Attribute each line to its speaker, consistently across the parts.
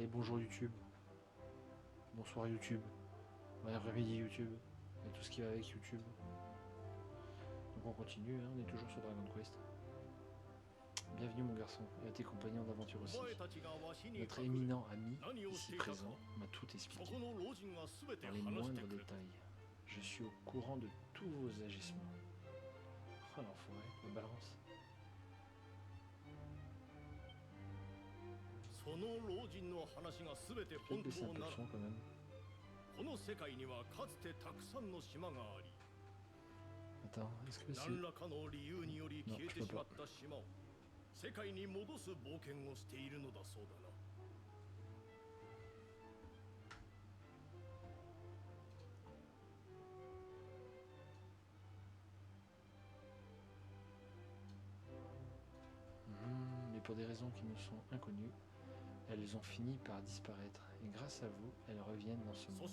Speaker 1: Et bonjour YouTube. Bonsoir YouTube. Bon après-midi YouTube. Et tout ce qui va avec YouTube. Donc on continue, hein, on est toujours sur Dragon Quest. Bienvenue mon garçon, et à tes compagnons d'aventure aussi. Notre éminent ami, ici présent, m'a tout expliqué, dans les moindres détails. Je suis au courant de tous vos agissements. Oh l'enfoiré, la balance. Peut-être baisser un peu le son quand même. Attends, est-ce que c'est... Non, je peux pas.
Speaker 2: 世界に戻す冒険をしているのだそうだな。
Speaker 1: Mais pour des raisons qui nous sont inconnues, elles ont fini par disparaître, et grâce à vous, elles reviennent dans ce monde.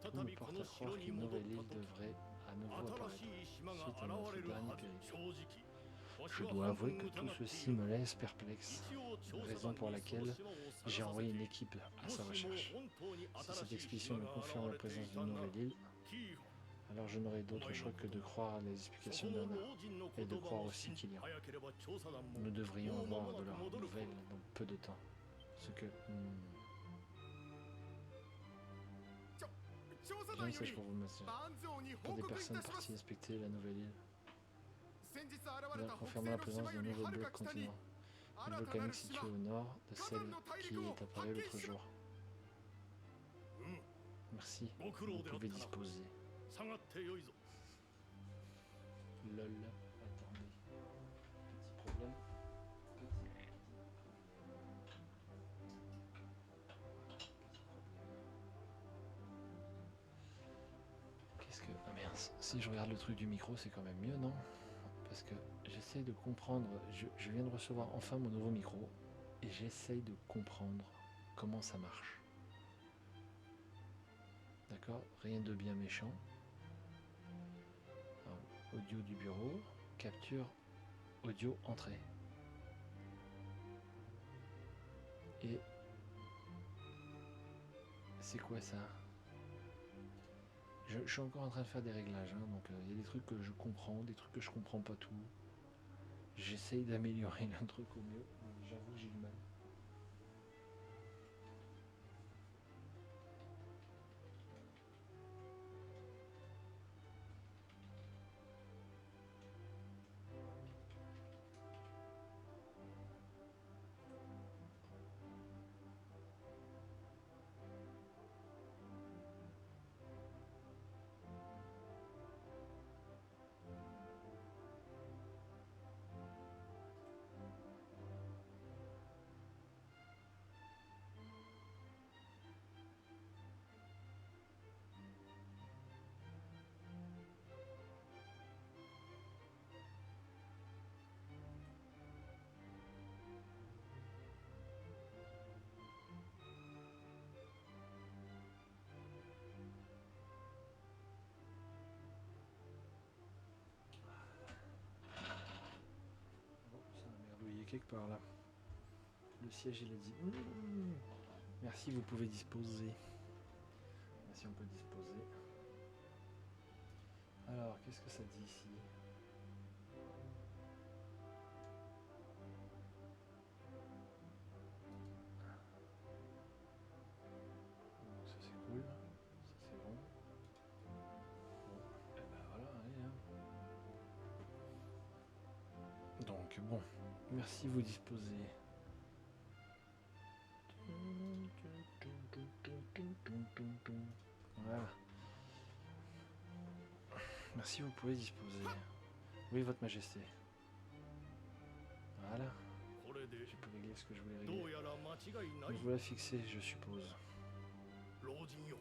Speaker 1: Tout me porte à croire qu'une nouvelle île devrait à nouveau apparaître, suite à notre dernier périple. Je dois avouer que tout ceci me laisse perplexe, raison pour laquelle j'ai envoyé une équipe à sa recherche. Si cette expédition me confirme la présence d'une nouvelle île, alors je n'aurai d'autre choix que de croire à les explications d'Anna, et de croire aussi qu'il y a. Nous devrions avoir de leurs nouvelles dans peu de temps. Ce que... J'ai un message pour vous, monsieur. Pour des personnes parties inspecter la nouvelle île. Confirmant la présence d'un nouveau bloc continent. Une volcanique située au nord de celle qui est apparue l'autre jour. Merci, vous pouvez disposer. Lol, attendez. Petit problème. Qu'est-ce que... Ah merde, si je regarde le truc du micro, c'est quand même mieux, non? Parce que j'essaie de comprendre, je viens de recevoir enfin mon nouveau micro, et j'essaye de comprendre comment ça marche. D'accord? Rien de bien méchant. Alors, audio du bureau, capture audio entrée. Et c'est quoi ça? Je suis encore en train de faire des réglages, hein, donc il y a des trucs que je comprends, des trucs que je comprends pas tout. J'essaye d'améliorer le truc au mieux, mais j'avoue que j'ai du mal. Quelque part là. Le siège il a dit merci, vous pouvez disposer. Merci, on peut disposer. Alors, qu'est-ce que ça dit ici? Donc, ça c'est cool. Ça c'est bon. Bon, et ben voilà, allez hein. Donc bon, merci, vous disposez. Voilà. Merci, vous pouvez disposer. Oui, votre majesté. Voilà. J'ai pu régler ce que je voulais régler. Donc voilà fixé, je suppose.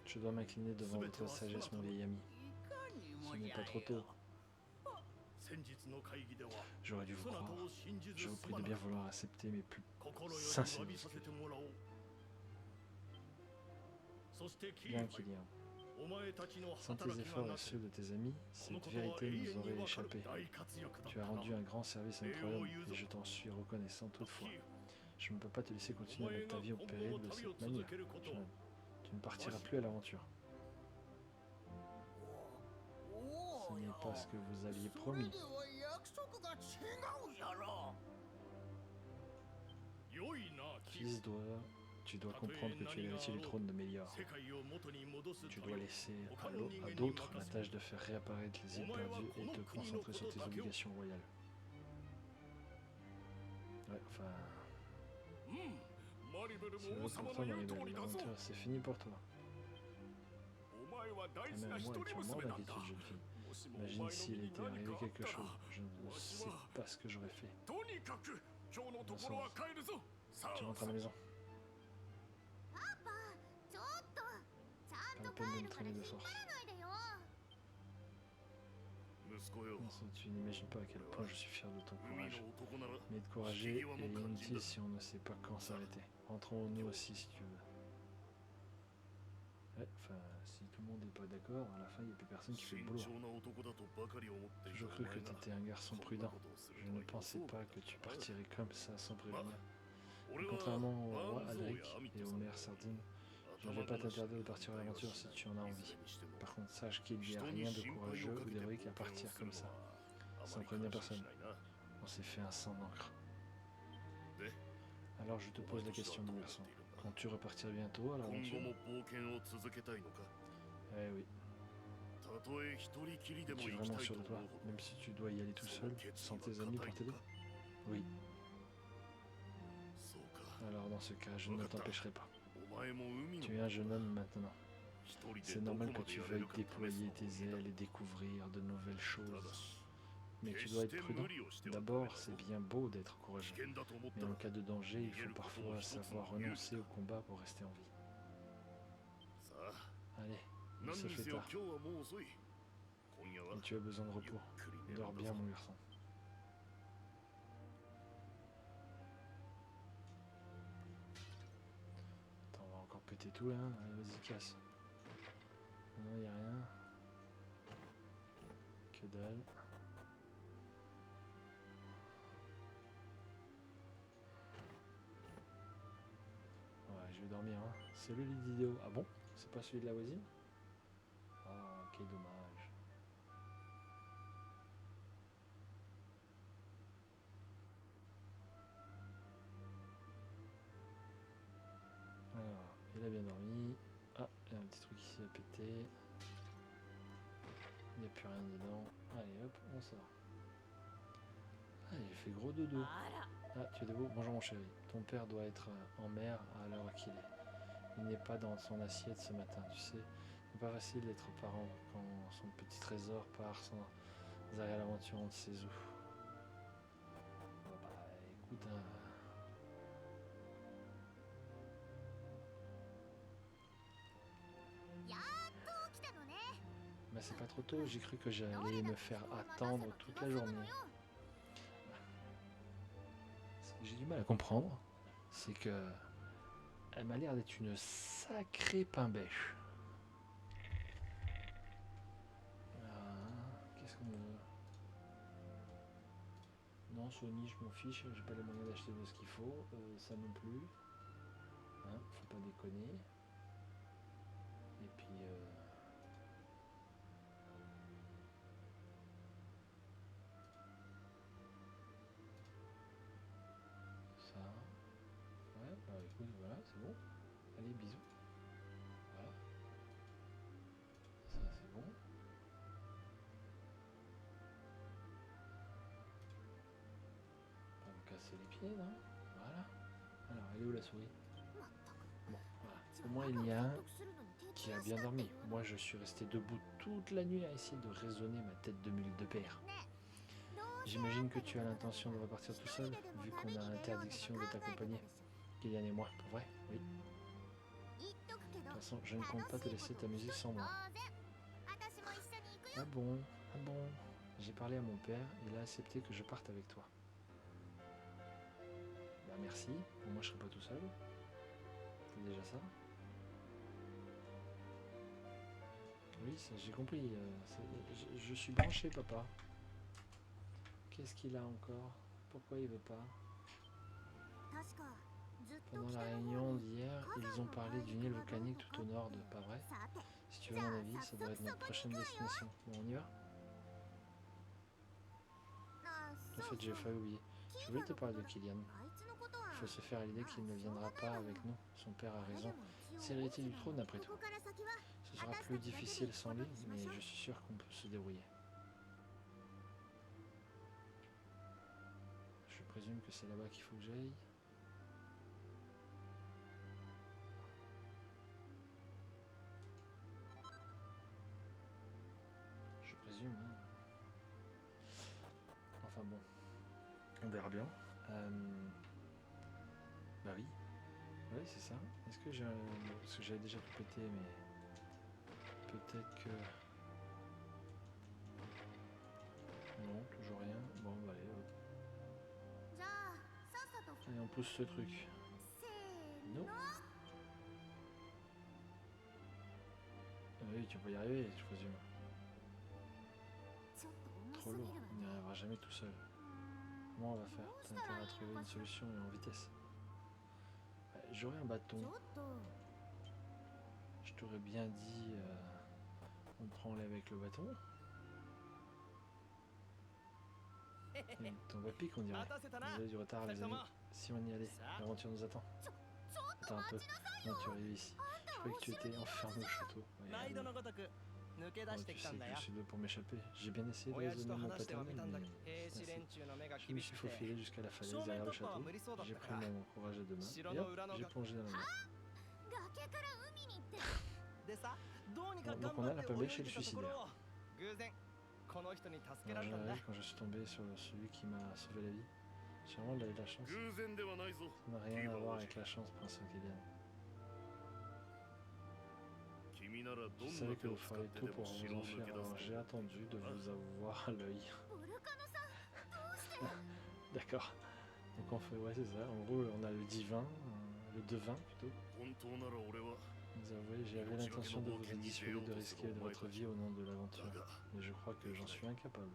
Speaker 1: Je dois m'incliner devant votre sagesse, mon vieil ami. Ce n'est pas trop tôt. J'aurais dû vous croire. Je vous prie de bien vouloir accepter mes plus sincères excuses. Bien qu'il y ait. Sans tes efforts et ceux de tes amis, cette vérité nous aurait échappé. Tu as rendu un grand service à notre royaume et je t'en suis reconnaissant toutefois. Je ne peux pas te laisser continuer à mettre ta vie au péril de cette manière. Tu ne partiras plus à l'aventure. Ce n'est pas ce que vous aviez promis. Fils, tu dois comprendre que tu es l'héritier du trône de Mélior. Tu dois laisser à d'autres la tâche de faire réapparaître les îles perdues et te concentrer sur tes obligations royales. Ouais, enfin... C'est vrai pour toi, Maribel, l'aventure, c'est fini pour toi. Et même moi, tu as moins d'inquiétude, jeune fille. Imagine s'il était arrivé quelque chose. Je ne sais pas ce que j'aurais fait. Tu rentres à la maison. Pas la peine de me traîner de force. Tu n'imagines pas à quel point je suis fier de ton courage. Mais être courageux est inutile si on ne sait pas quand s'arrêter. Rentrons nous aussi si tu veux. Ouais, enfin, si tout le monde n'est pas d'accord, à la fin il n'y a plus personne qui fait le boulot. J'ai toujours cru que tu étais un garçon prudent. Je ne pensais pas que tu partirais comme ça sans prévenir. Et contrairement au roi Alric et au maire Sardine, je ne vais pas t'interdire de partir à l'aventure si tu en as envie. Par contre, sache qu'il n'y a rien de courageux ou d'héroïque à partir comme ça, sans prévenir personne. On s'est fait un sang d'encre. Alors je te pose la question, mon garçon. Comptes-tu repartir bientôt à l'aventure? Eh oui. Es-tu vraiment sûr de toi, même si tu dois y aller tout seul, sans tes amis pour t'aider? Oui. Alors dans ce cas, je ne t'empêcherai pas. Tu es un jeune homme maintenant. C'est normal que tu veuilles déployer tes ailes et découvrir de nouvelles choses. Mais tu dois être prudent. D'abord, c'est bien beau d'être courageux. Mais en cas de danger, il faut parfois savoir renoncer au combat pour rester en vie. Allez, il se fait tard. Et tu as besoin de repos. Dors bien, mon garçon. Attends, on va encore péter tout là. Allez, vas-y, casse. Non, il n'y a rien. Que dalle. Ouais, je vais dormir. Hein. C'est le lit d'idéo. Ah bon? C'est pas celui de la voisine? Ah, quel dommage. Alors, il a bien dormi. Ah, il y a un petit truc ici à péter. Il n'y a plus rien dedans. Allez hop, on sort. Ah, il fait gros dodo. Ah, tu es debout? Bonjour mon chéri. Ton père doit être en mer à l'heure qu'il est. Il n'est pas dans son assiette ce matin, tu sais. C'est pas facile d'être parent quand son petit trésor part sans arrêt à l'aventure on ne sait où. Bah écoute, hein. Bah c'est pas trop tôt, j'ai cru que j'allais me faire attendre toute la journée. Ce que j'ai du mal à comprendre, c'est que elle m'a l'air d'être une sacrée pain-bêche. Qu'est-ce qu'on veut? Non, Sony, je m'en fiche, j'ai pas les moyens d'acheter de ce qu'il faut, ça non plus. Hein, faut pas déconner. Et puis ça. Ouais, bah écoute, voilà, c'est bon. Allez, bisous. Voilà. Ça, c'est bon. Pas me casser les pieds, non? Voilà. Alors, elle est où la souris? Bon, voilà. Au moins, il y a un qui a bien dormi. Moi, je suis resté debout toute la nuit à essayer de raisonner ma tête de mule de père. J'imagine que tu as l'intention de repartir tout seul, vu qu'on a l'interdiction de t'accompagner. Kylian et moi, pour vrai? Oui. De toute façon, je ne compte pas te laisser t'amuser sans moi. Ah bon? Ah bon? J'ai parlé à mon père, il a accepté que je parte avec toi. Bah merci, pour moi je serai pas tout seul. C'est déjà ça. Oui, j'ai compris. Je suis branché, papa. Qu'est-ce qu'il a encore? Pourquoi il veut pas? Pendant la réunion d'hier, ils ont parlé d'une île volcanique tout au nord de, pas vrai? Si tu veux mon avis, ça doit être notre prochaine destination. Bon, on y va? En fait, j'ai failli oublier. Je voulais te parler de Kylian. Il faut se faire à l'idée qu'il ne viendra pas avec nous. Son père a raison. C'est l'héritier du trône après tout. Ce sera plus difficile sans lui, mais je suis sûr qu'on peut se débrouiller. Je présume que c'est là-bas qu'il faut que j'aille. Je présume, hein. Enfin bon, on verra bien. Bah oui. Oui, c'est ça. Est-ce que j'ai... Parce que j'avais déjà tout pété, mais... Peut-être que... Non, toujours rien. Bon, bah allez, hop. Allez, on pousse ce truc. Non. Oui, tu peux y arriver, je présume. Trop lourd, on n'y arrivera jamais tout seul. Comment on va faire? T'as intérêt à trouver une solution et en vitesse. J'aurais un bâton. Je t'aurais bien dit... on prend-les avec le bâton. Ton va pique, on dirait. Désolé du retard, les amis. Si on y allait, l'aventure nous attend. Attends un peu. Comment tu arrives ici? Je croyais que tu étais enfermé au château. Ouais, tu sais que je suis doué pour m'échapper. J'ai bien essayé de raisonner mon paternel, mais c'est ainsi. Je me suis faufilé jusqu'à la falaise derrière le château. J'ai pris mon courage à deux mains et hop, j'ai plongé dans la mer. Bon, donc on a la pêche et le suicidaire. Alors j'arrive quand je suis tombé sur celui qui m'a sauvé la vie. J'ai vraiment eu la chance. Ça n'a rien à voir avec la chance, prince Kylian. Je savais que vous feriez tout pour vous enfuir, alors j'ai attendu de vous avoir à l'œil. D'accord. Donc on fait, ouais c'est ça, en gros on a le divin, le devin plutôt. Vous avouez, j'avais l'intention de vous dissuader de risquer de votre vie au nom de l'aventure, mais je crois que j'en suis incapable.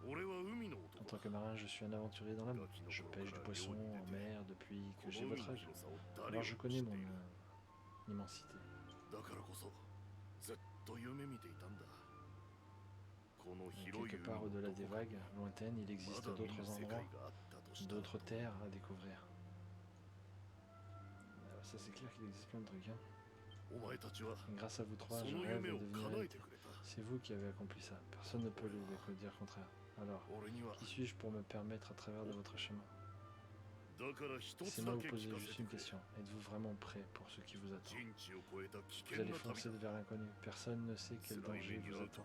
Speaker 1: En tant que marin, je suis un aventurier dans la mer. Je pêche du poisson en mer depuis que j'ai votre âge. Alors je connais mon immensité. Quelque part au-delà des vagues lointaines, il existe d'autres endroits, d'autres terres à découvrir. Ça c'est clair qu'il existe plein de trucs. Hein. Grâce à vous trois, je rêve de devenir réalité. C'est vous qui avez accompli ça. Personne ne peut le dire le contraire. Alors, qui suis-je pour me permettre à travers de votre chemin? Laissez-moi vous poser juste une question. Êtes-vous vraiment prêt pour ce qui vous attend? Vous allez foncer vers l'inconnu. Personne ne sait quel danger vous attend.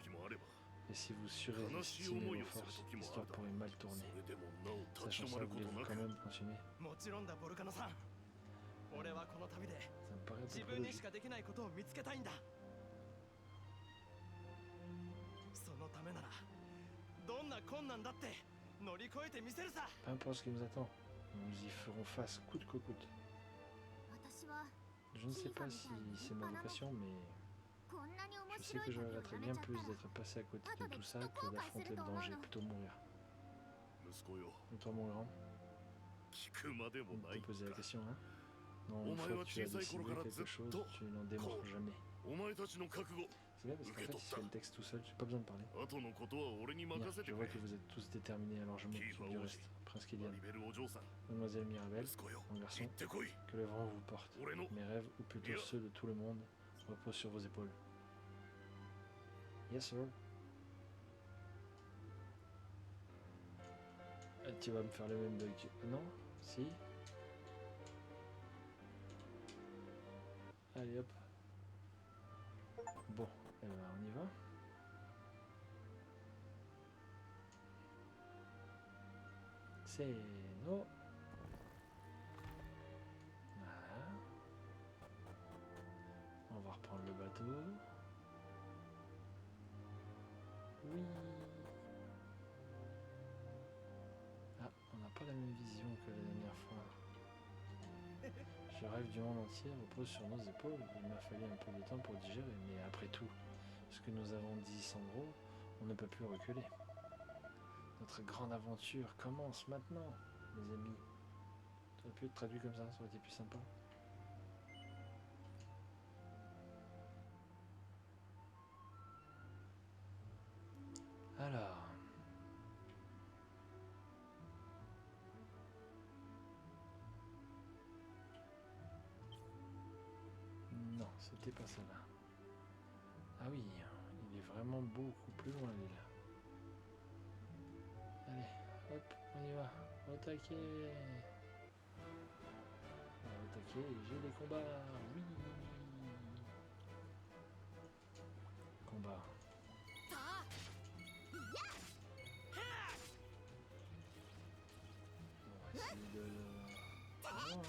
Speaker 1: Et si vous surestimez vos forces, l'histoire pourrait mal tourner. Sachant ça, voulez-vous quand même continuer? Ça me paraît un peu trop logique. Peu importe ce qui nous attend, nous y ferons face coûte que coûte. Je ne sais pas si c'est ma vocation, mais je sais que je regretterais bien plus d'être passé à côté de tout ça que d'affronter le danger, plutôt mourir. Et toi mon grand? On peut poser la question, hein? Non, une fois que tu as décidé quelque chose, tu n'en démords jamais. C'est bien parce qu'en fait, il fait le texte tout seul, j'ai pas besoin de parler. Bien, je vois que vous êtes tous déterminés, alors je m'occupe du reste. Prince Kylian, Mademoiselle Mirabelle, mon garçon, que le vent vous porte. Mes rêves, ou plutôt ceux de tout le monde, reposent sur vos épaules. Yes, sir. Tu vas me faire le même bug. Non? Si? Allez hop. Bon, eh ben, on y va. C'est non. Voilà. On va reprendre le bateau. Oui. Ah, on n'a pas la même vision que la dernière fois. Je rêve du monde entier repose sur nos épaules. Il m'a fallu un peu de temps pour digérer, mais après tout, ce que nous avons dit Sandro, on ne peut plus reculer. Notre grande aventure commence maintenant, mes amis. aurait pu être traduit comme ça aurait été plus sympa. Alors. Non, c'était pas ça là. Ah oui, il est vraiment beaucoup plus loin l'île. Allez, hop, on y va. Au taquet. Au taquet, j'ai des combats. Oui. Combat. On va essayer de... Ah, hein.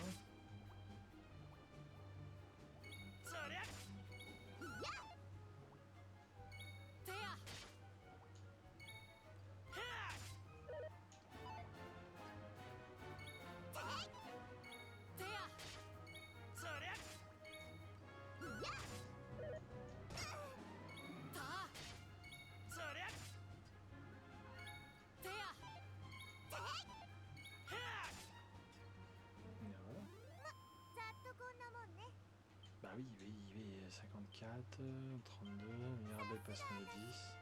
Speaker 1: Bah oui, 54, 32, Mirabelle passe à 10.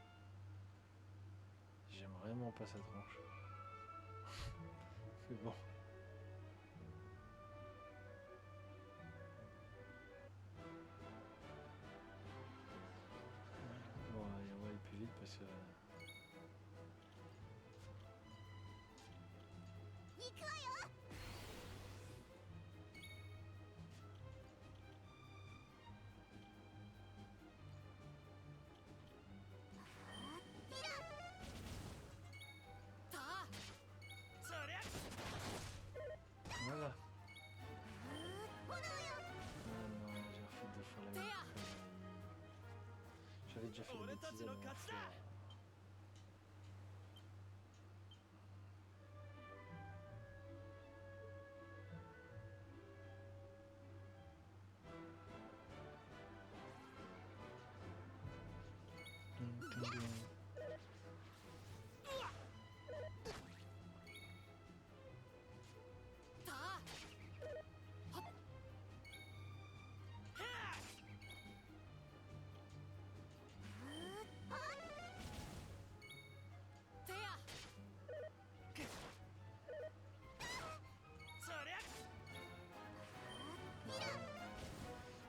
Speaker 1: J'aime vraiment pas sa tronche. Mais bon. Bon, allez, on va aller plus vite parce que... Voilà. Non, j'ai refait 2 fois la même connerie. J'avais déjà fait la bêtise la dernière fois.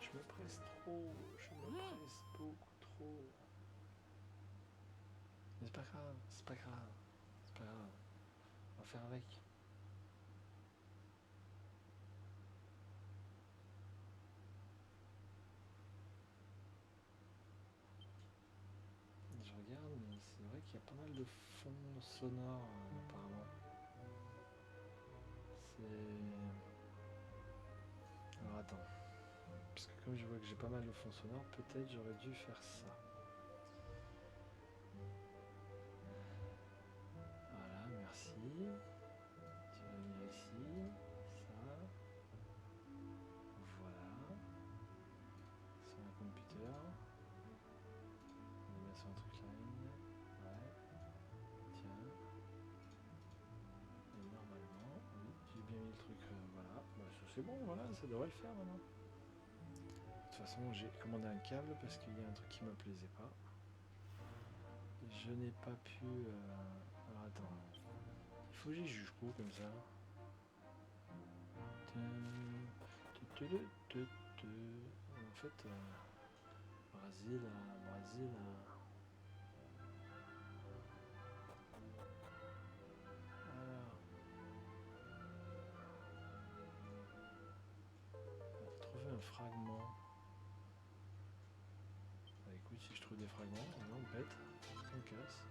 Speaker 1: Je me presse beaucoup trop. Mais c'est pas grave, c'est pas grave, c'est pas grave. On va faire avec. Je regarde, mais c'est vrai qu'il y a pas mal de fonds sonores apparemment. C'est... Alors attends. Parce que comme je vois que j'ai pas mal de fonds sonores, peut-être j'aurais dû faire ça. Voilà, merci. Tu vas venir ici. Ça. Voilà. Sur un computer. On va mettre sur un truc là. Ouais. Tiens. Et normalement, oui, j'ai bien mis le truc. Voilà. Bah, ça c'est bon, voilà, ça devrait le faire maintenant. De toute façon, j'ai commandé un câble parce qu'il y a un truc qui me plaisait pas. Je n'ai pas pu... Alors attends. Il faut que j'y juge jusqu'où comme ça. En fait, Brésil. Alors, trouver un fragment. Bah, écoute, si je trouve des fragments, non, bête, on casse.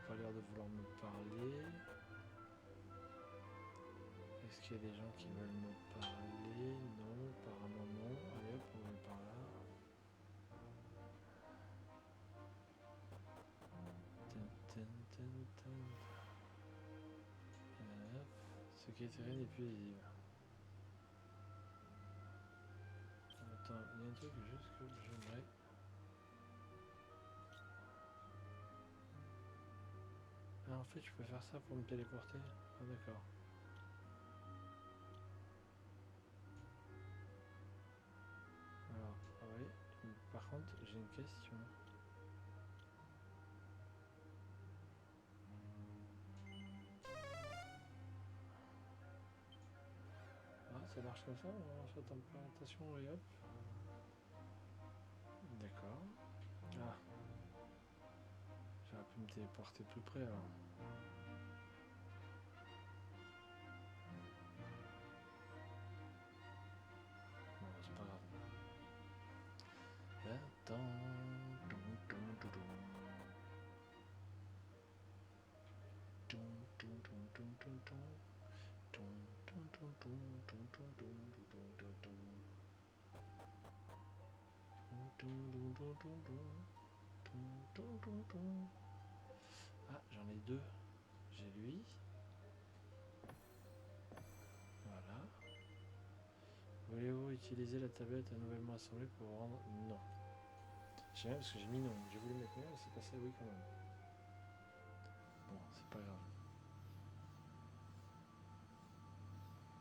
Speaker 1: Pas l'air de vouloir me parler. Est-ce qu'il y a des gens qui veulent me parler? Non, apparemment non. Allez hop, on va par là. Hop. Ce qui est terrible n'est plus visible. Attends, il y a un truc juste que j'aimerais. Ah, en fait, je peux faire ça pour me téléporter. Ah, d'accord. Ça marche comme ça, on lance la température et hop. D'accord. Ah. J'aurais pu me téléporter plus près alors. Bon, c'est pas grave. Attends. Ah, j'en ai deux. J'ai lui. Voilà. Voulez-vous utiliser la tablette nouvellement assemblée pour rendre... Non. J'ai rien parce que j'ai mis non. J'ai voulu mettre non et c'est passé oui quand même. Bon, c'est pas grave.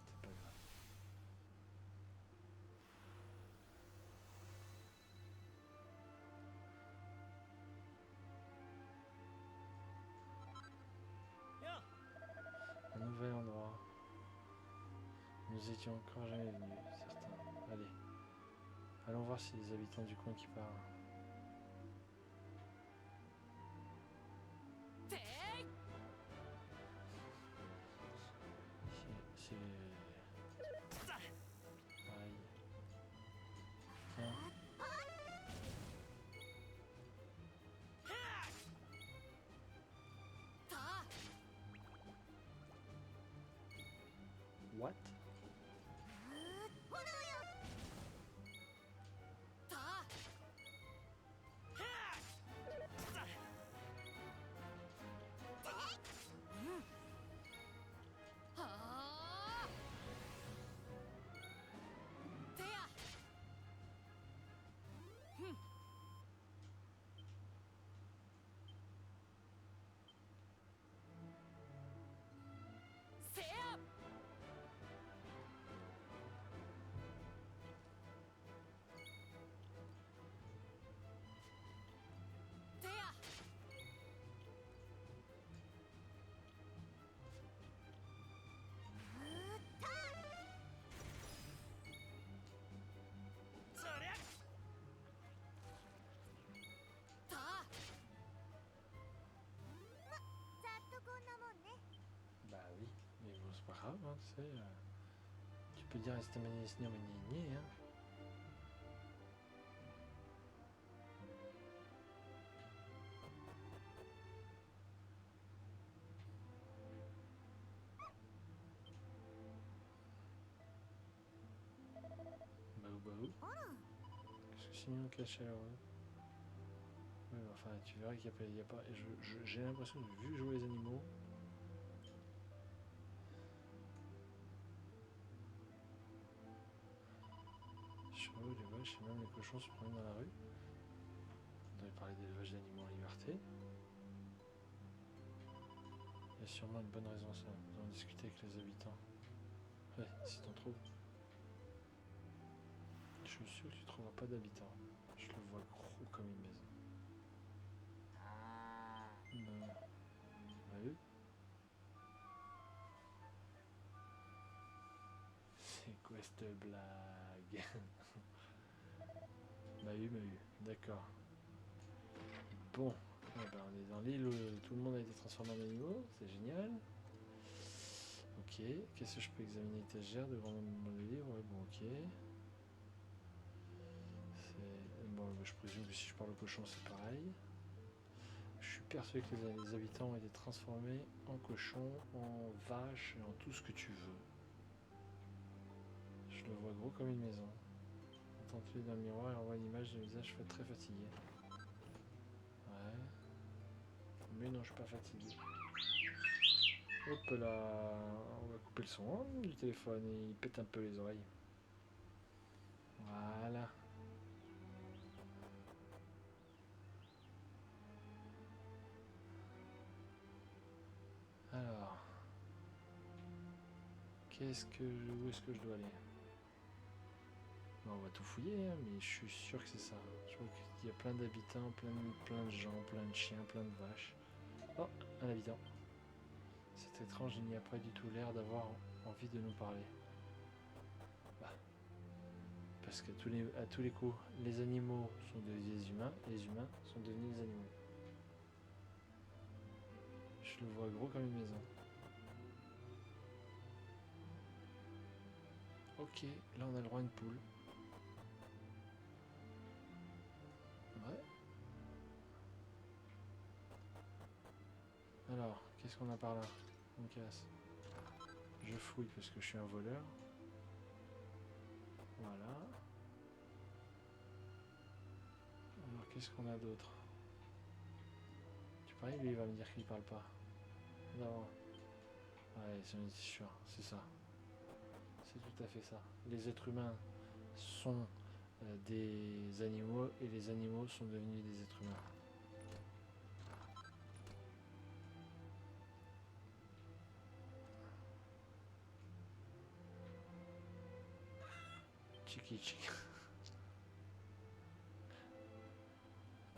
Speaker 1: C'est pas grave. Un nouvel endroit. Nous étions encore jamais venus, certains. Allez. Allons voir si les habitants du coin qui parlent. C'est... Pareil. Tiens. What? Bah oui, mais bon, c'est pas grave, hein, tu sais. Tu peux dire rester manier, hein. Bahou. Qu'est-ce que c'est mignon caché alors? Oui, enfin, tu verras qu'il n'y a pas. J'ai l'impression que vu jouer les animaux. Les chevaux, les vaches et même les cochons se promènent dans la rue. On devait parler d'élevage d'animaux en liberté. Il y a sûrement une bonne raison à ça. Nous allons discuter avec les habitants. Ouais, si t'en trouves. Je suis sûr que tu ne trouveras pas d'habitants. Je le vois gros comme une maison. Non. Bah, c'est quoi cette blague? Mahu, d'accord. Bon, eh ben, on est dans l'île où tout le monde a été transformé en animaux, c'est génial. Ok, qu'est-ce que je peux examiner? Étagère de grand nombre de livres, ouais, bon, ok. Bon, je présume que si je parle au cochon, c'est pareil. Je suis persuadé que les habitants ont été transformés en cochons, en vaches, et en tout ce que tu veux. Je le vois gros comme une maison. Entends-tu dans le miroir et envoie une image de visage très fatigué. Ouais. Mais non, je suis pas fatigué. Hop là, on va couper le son du téléphone et il pète un peu les oreilles. Voilà. Alors, où est-ce que je dois aller? Bon, on va tout fouiller, hein, mais je suis sûr que c'est ça. Je crois qu'il y a plein d'habitants, plein de gens, plein de chiens, plein de vaches. Oh, un habitant. C'est étrange, il n'y a pas du tout l'air d'avoir envie de nous parler. Parce qu'à tous les coups, les animaux sont devenus des humains et les humains sont devenus des animaux. Je le vois gros comme une maison. Ok, là on a le droit à une poule. Ouais. Alors, qu'est-ce qu'on a par là? On casse. Je fouille parce que je suis un voleur. Voilà. Alors, qu'est-ce qu'on a d'autre? Tu paries, lui, il va me dire qu'il parle pas. Non. Ouais, c'est sûr, c'est ça. C'est tout à fait ça. Les êtres humains sont des animaux et les animaux sont devenus des êtres humains. Chiki chiki.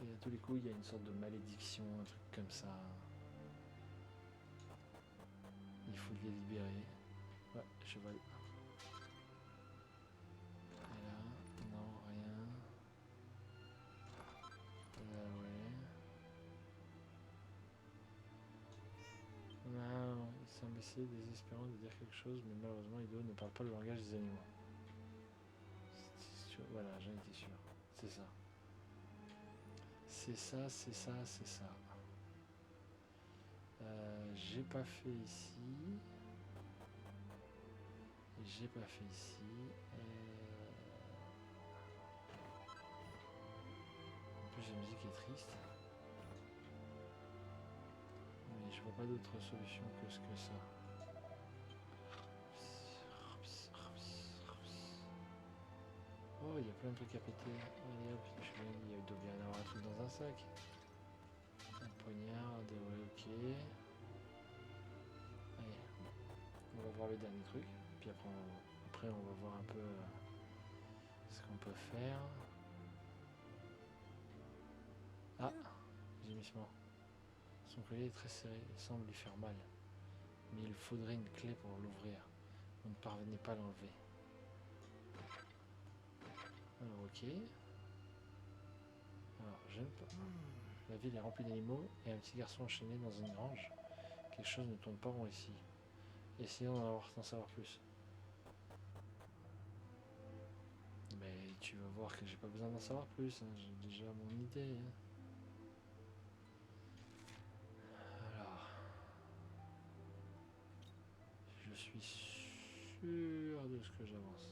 Speaker 1: Et à tous les coups, il y a une sorte de malédiction, un truc comme ça. Il faut les libérer. Ouais, cheval. Et là, non, rien. Là, ouais. Non, il semble essayer désespérant de dire quelque chose, mais malheureusement, Ido ne parle pas le langage des animaux. Voilà, j'en étais sûr. C'est ça. C'est ça, c'est ça, c'est ça. J'ai pas fait ici. J'ai pas fait ici. En plus, la musique est triste. Mais je vois pas d'autre solution que ça. Oh, il y a plein de trucs à péter. Allez hop, il doit bien y avoir un truc dans un sac. Un poignard, ouais, ok. Allez, on va voir le dernier truc. Puis après on va voir un peu ce qu'on peut faire. Ah, gémissement. Son collier est très serré, il semble lui faire mal. Mais il faudrait une clé pour l'ouvrir. Vous ne parvenez pas à l'enlever. Alors ok. Alors j'aime pas. La ville est remplie d'animaux et un petit garçon enchaîné dans une grange. Quelque chose ne tourne pas rond ici. Essayons d'en savoir plus. Mais tu vas voir que j'ai pas besoin d'en savoir plus, hein. J'ai déjà mon idée. Hein. Alors, je suis sûr de ce que j'avance.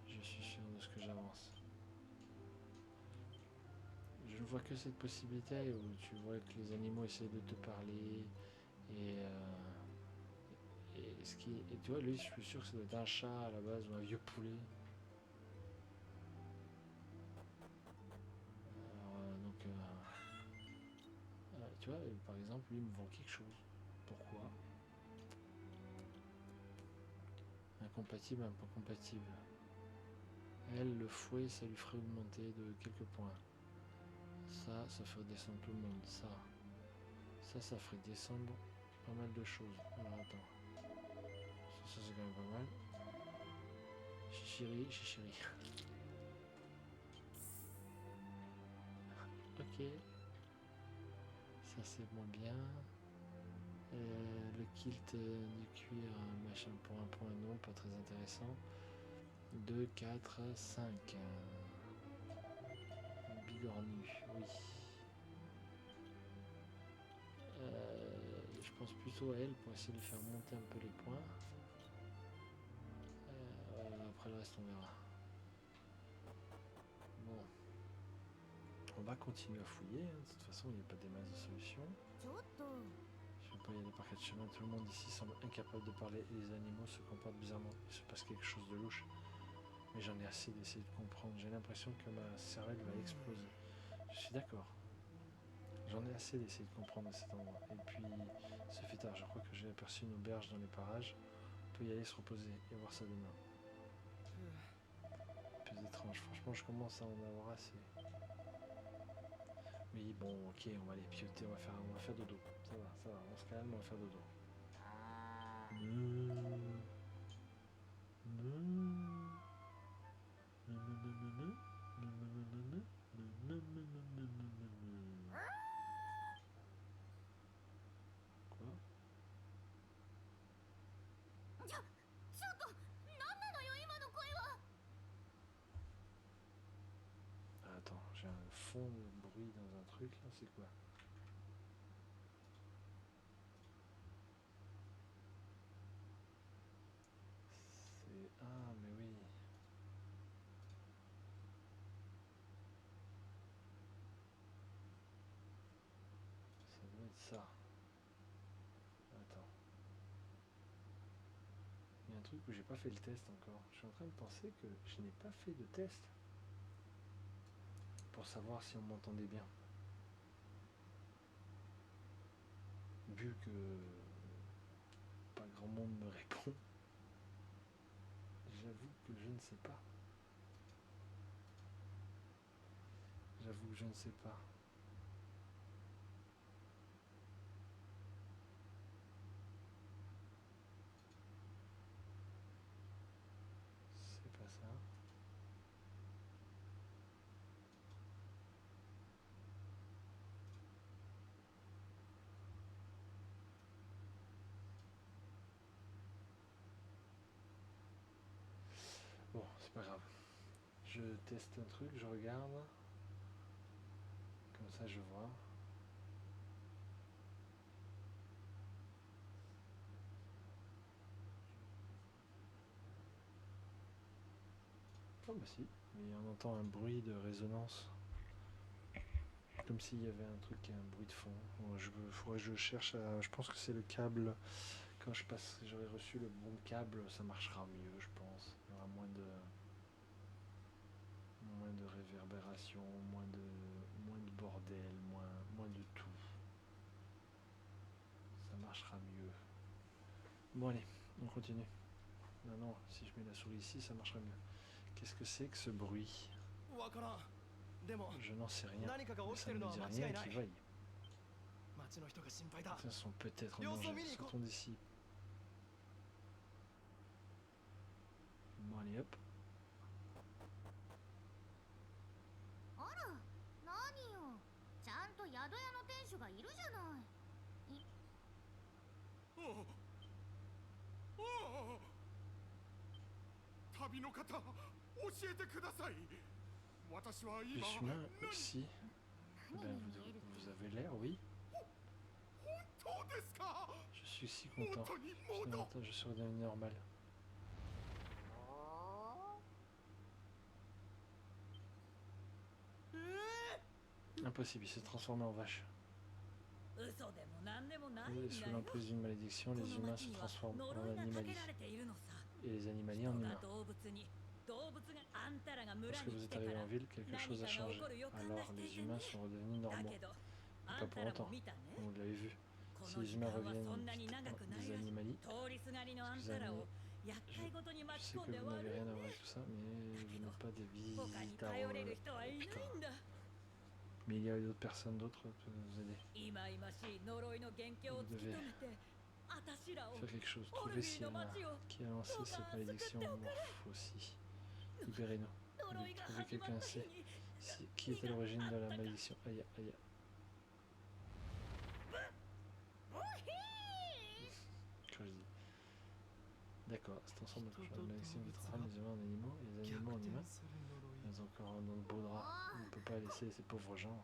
Speaker 1: Je suis sûr de ce que j'avance. Je ne vois que cette possibilité où tu vois que les animaux essaient de te parler et tu vois, lui, je suis sûr que ça doit être un chat à la base ou un vieux poulet. Alors, tu vois, par exemple, lui me vend quelque chose. Pourquoi? Incompatible, un peu compatible. Elle, le fouet, ça lui ferait augmenter de quelques points. Ça ferait descendre tout le monde. Ça ferait descendre pas mal de choses. Alors attends. Ça c'est quand même pas mal. Chichiri. Ok. Ça c'est moins bien. Le kilt du cuir, machin pour un point, non, pas très intéressant. 2, 4, 5. Bigornu, oui. Je pense plutôt à elle pour essayer de faire monter un peu les points. Après le reste on verra. Bon. On va continuer à fouiller, hein. De toute façon il n'y a pas des masses de solutions. Je ne vais pas y aller par quatre chemins. Tout le monde ici semble incapable de parler et les animaux se comportent bizarrement. Il se passe quelque chose de louche. Mais j'en ai assez d'essayer de comprendre. J'ai l'impression que ma cervelle va exploser. Je suis d'accord. J'en ai assez d'essayer de comprendre à cet endroit. Et puis, ce fait tard, je crois que j'ai aperçu une auberge dans les parages. On peut y aller se reposer et voir ça demain. Plus étrange. Franchement, je commence à en avoir assez. Oui, bon, ok, on va aller pioter, on va faire dodo. Ça va, on se calme, on va faire dodo. Quoi? Ah, attends, j'ai un fond de bruit dans un truc là, c'est quoi? C'est... Ah, mais oui. Ça doit être ça. Attends. Il y a un truc où j'ai pas fait le test encore. Je suis en train de penser que je n'ai pas fait de test pour savoir si on m'entendait bien. Vu que pas grand monde me répond, j'avoue que je ne sais pas. J'avoue que je ne sais pas. C'est pas ça. Bon, c'est pas grave. Je teste un truc, je regarde. Comme ça, je vois. Oh bah si, mais on entend un bruit de résonance. Comme s'il y avait un truc, un bruit de fond. Bon, faudrait que je cherche à... Je pense que c'est le câble. Quand j'aurai reçu le bon câble, ça marchera mieux, je pense. Il y aura moins de réverbération, moins de bordel, moins de tout. Ça marchera mieux. Bon allez, on continue. Non, si je mets la souris ici, ça marchera mieux. Qu'est-ce que c'est que ce bruit? Je n'en sais rien, mais ça ne me dit rien qui vaille. Ce sont peut-être mangés. Sortons d'ici. Bon allez hop. Plus humain aussi. Ben, vous avez l'air, oui. Je suis si content. Je suis redevenu normal. Impossible, il s'est transformé en vache. Sous l'emprise d'une malédiction, les humains se transforment en animaliers. Et les animaliers en humains. Lorsque vous êtes arrivé en ville, quelque chose a changé. Alors les humains sont redevenus normaux. Mais pas pour longtemps. Vous l'avez vu. Si les humains reviennent des animaliers, je sais que vous n'avez rien à voir avec tout ça, mais vous n'êtes pas des visiteurs. Putain. Mais il y a d'autres personnes d'autres pour vous aider. Vous devez faire quelque chose. Trouvez Sienna qui a lancé cette malédiction morph aussi. Libérez-nous. Trouvez quelqu'un sait qui est à l'origine de la malédiction. Aïe, aïe. Que je dis. D'accord, c'est ensemble que la malédiction qui transforme les humains en animaux et les animaux en humains. Ils ont encore un beau drap. On ne peut pas laisser ces pauvres gens.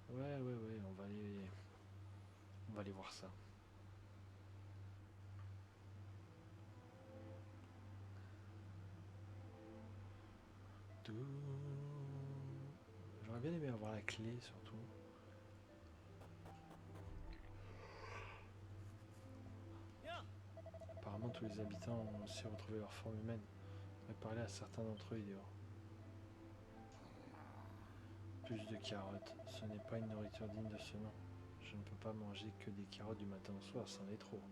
Speaker 1: Ouais, on va aller voir ça. J'aurais bien aimé avoir la clé surtout. Apparemment tous les habitants ont aussi retrouvé leur forme humaine. On va parler à certains d'entre eux idiots. Plus de carottes, ce n'est pas une nourriture digne de ce nom. Je ne peux pas manger que des carottes du matin au soir, c'en est trop.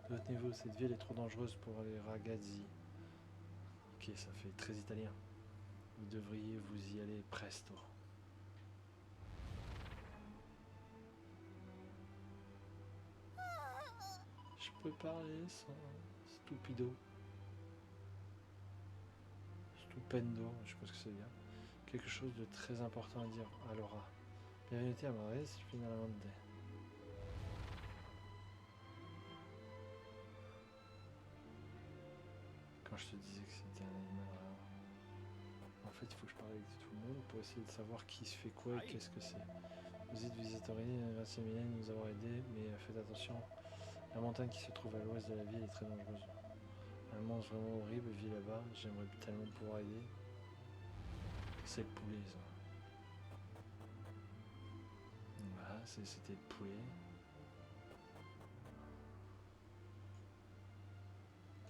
Speaker 1: Retenez-vous, cette ville est trop dangereuse pour les ragazzi. Ok, ça fait très italien. Vous devriez vous y aller presto. pouvais parler sans stupido. Stupendo, je sais pas ce que ça veut dire. Quelque chose de très important à dire à Laura. Bienvenue à Madrid, finalement. Quand je te disais que c'était un animal, en fait, il faut que je parle avec tout le monde pour essayer de savoir qui se fait quoi et qu'est-ce que c'est. Vous êtes visitorini, merci Mylène de nous avoir aidés, mais faites attention. La montagne qui se trouve à l'ouest de la ville est très dangereuse. Un monstre vraiment horrible vit là-bas. J'aimerais tellement pouvoir aider. C'est le poulet, ça. Voilà, c'était le poulet.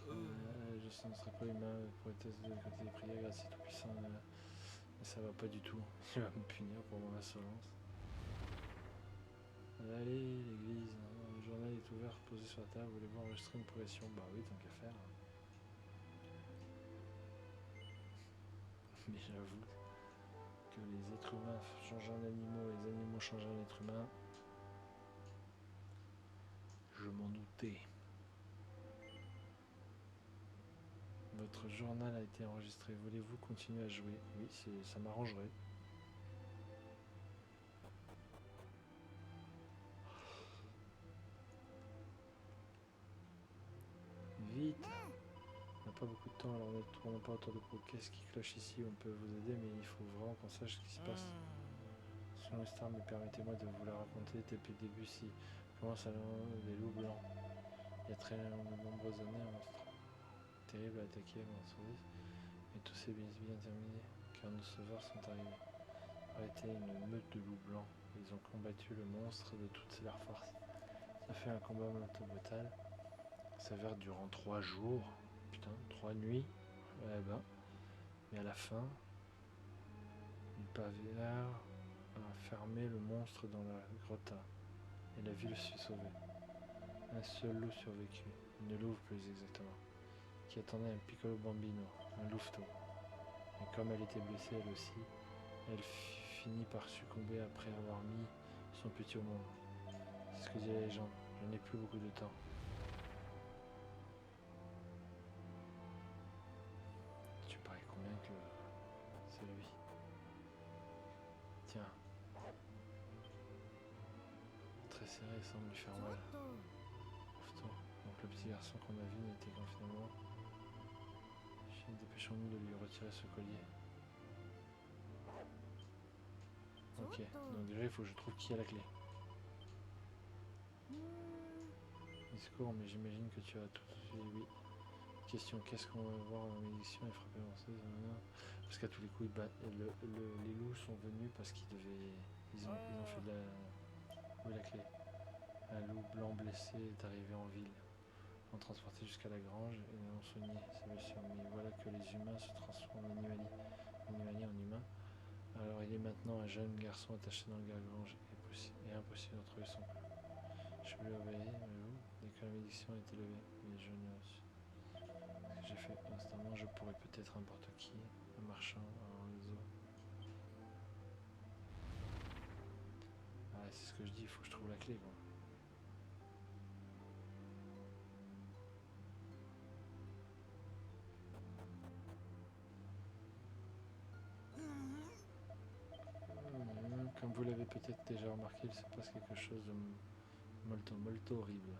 Speaker 1: Je ne serai pas humain pour être de côté des prières grâce à tout puissant. Mais ça va pas du tout. Il va me punir pour mon insolence. Allez, l'église. Le journal est ouvert, posé sur la table. Voulez-vous enregistrer une progression? Bah oui, tant qu'à faire. Mais j'avoue que les êtres humains changent en animaux et les animaux changent en êtres humains. Je m'en doutais. Votre journal a été enregistré. Voulez-vous continuer à jouer? Oui, ça m'arrangerait. Vite! On n'a pas beaucoup de temps, alors ne tournons pas autour de vous. Qu'est-ce qui cloche ici? On peut vous aider, mais il faut vraiment qu'on sache ce qui se passe. Selon l'histoire, mais permettez-moi de vous la raconter depuis le début. Si commence alors les loups blancs. Il y a très nombreuses années, un monstre terrible a attaqué Monstrodis, mais tout s'est bien terminé, car nos sauveurs sont arrivés. Arrêté une meute de loups blancs. Ils ont combattu le monstre de toutes leurs forces. Ça fait un combat brutal. Ça s'avère durant 3 jours. Putain, 3 nuits. Ouais ben. Mais à la fin, ils parvinrent à fermer le monstre dans la grotta. Et la ville fut sauvée. Un seul loup survécut. Une louve plus exactement. Qui attendait un piccolo bambino, un louveteau. Et comme elle était blessée elle aussi, elle finit par succomber après avoir mis son petit au monde. C'est ce que dit la légende. Je n'ai plus beaucoup de temps. Tu paries combien que c'est lui? Tiens. Très serré, semble lui faire mal. Louveteau. Donc le petit garçon qu'on a vu n'était qu'un finalement. Dépêchons-nous de lui retirer ce collier. Ok, donc déjà il faut que je trouve qui a la clé. Discours, mais j'imagine que tu as tout fait, oui. Question, qu'est-ce qu'on va voir en édition et frapper lanceuse? Parce qu'à tous les coups, les loups sont venus parce qu'ils devaient. Ils ont fait de la. Où est la clé? Un loup blanc blessé est arrivé en ville. On transporté jusqu'à la grange et on soignait ses blessures. Mais voilà que les humains se transforment en animaliers en humains. Alors il est maintenant un jeune garçon attaché dans le garde-grange et impossible de retrouver son cou. Je lui obéir, mais vous, dès que la malédiction a été levée, mais je ne sais ce que j'ai fait. Instamment, je pourrais peut-être n'importe qui, un marchand, un réseau. Ah, c'est ce que je dis, il faut que je trouve la clé, quoi. Comme vous l'avez peut-être déjà remarqué, il se passe quelque chose de molto horrible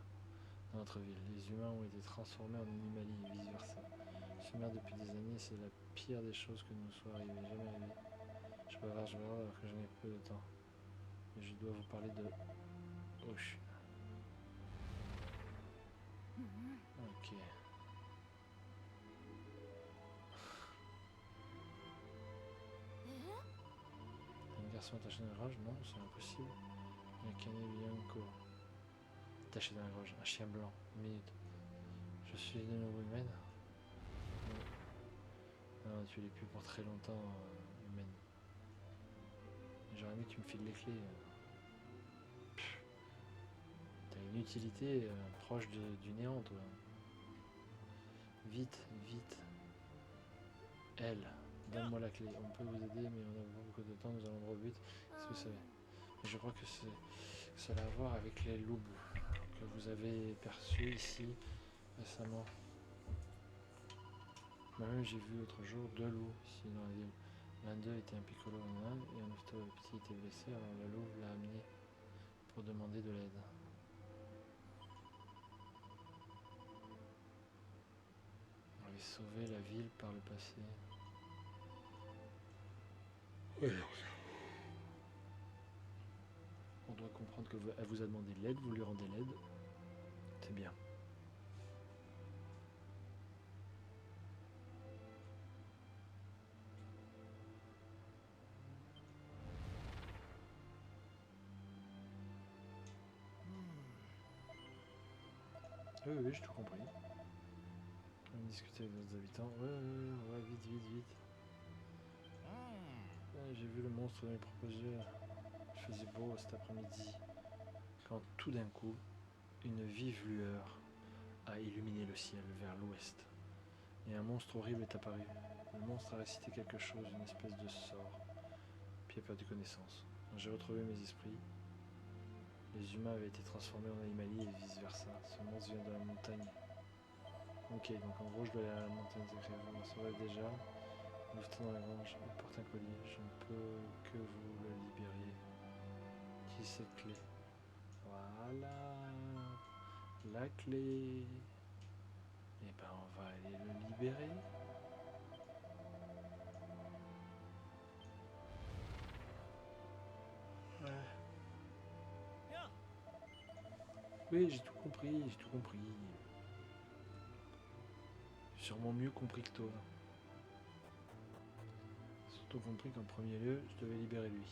Speaker 1: dans notre ville. Les humains ont été transformés en animaliers et vice-versa. Chimère depuis des années, c'est la pire des choses que nous soit arrivé, jamais arrivé. Je bavarde alors que je n'ai peu de temps. Mais je dois vous parler de Hoche. Ok. Un garçon attaché dans la roche? Non, c'est impossible. Un Canebianco attaché dans la roche, un chien blanc. Une minute. Je suis de nouveau humaine? Non, tu l'es plus pour très longtemps, humaine. J'aurais aimé que tu me files les clés. T'as une utilité proche du néant, toi. Vite, vite. Elle, donne-moi la clé. On peut vous aider, mais on a beaucoup de temps, nous allons droit au but. Est-ce que vous savez? Mais je crois que cela a à voir avec les loups que vous avez perçu ici récemment. Moi-même j'ai vu l'autre jour 2 loups ici dans la ville. L'un d'eux était un piccolo animal et un autre petit était blessé, alors le loup l'a amené pour demander de l'aide. On avait sauvé la ville par le passé. Oui. On doit comprendre qu'elle vous a demandé de l'aide, vous lui rendez l'aide. C'est bien. Oui, j'ai tout compris. On va discuter avec les habitants. Ouais, vite. J'ai vu le monstre de mes propres yeux. Il faisait beau cet après-midi. Quand tout d'un coup, une vive lueur a illuminé le ciel vers l'ouest. Et un monstre horrible est apparu. Le monstre a récité quelque chose, une espèce de sort. Puis a perdu connaissance. J'ai retrouvé mes esprits. Les humains avaient été transformés en animaliers et vice-versa. Ce monstre vient de la montagne. Ok, donc en gros, je dois aller à la montagne sacrée. Vous m'en saurez déjà. Louveteau dans la grange, il porte un collier. Je ne peux que vous le libériez. Qui cette clé? Voilà. La clé. Et ben, on va aller le libérer. Ouais. Oui, j'ai tout compris. J'ai sûrement mieux compris que toi. Surtout compris qu'en premier lieu, je devais libérer lui.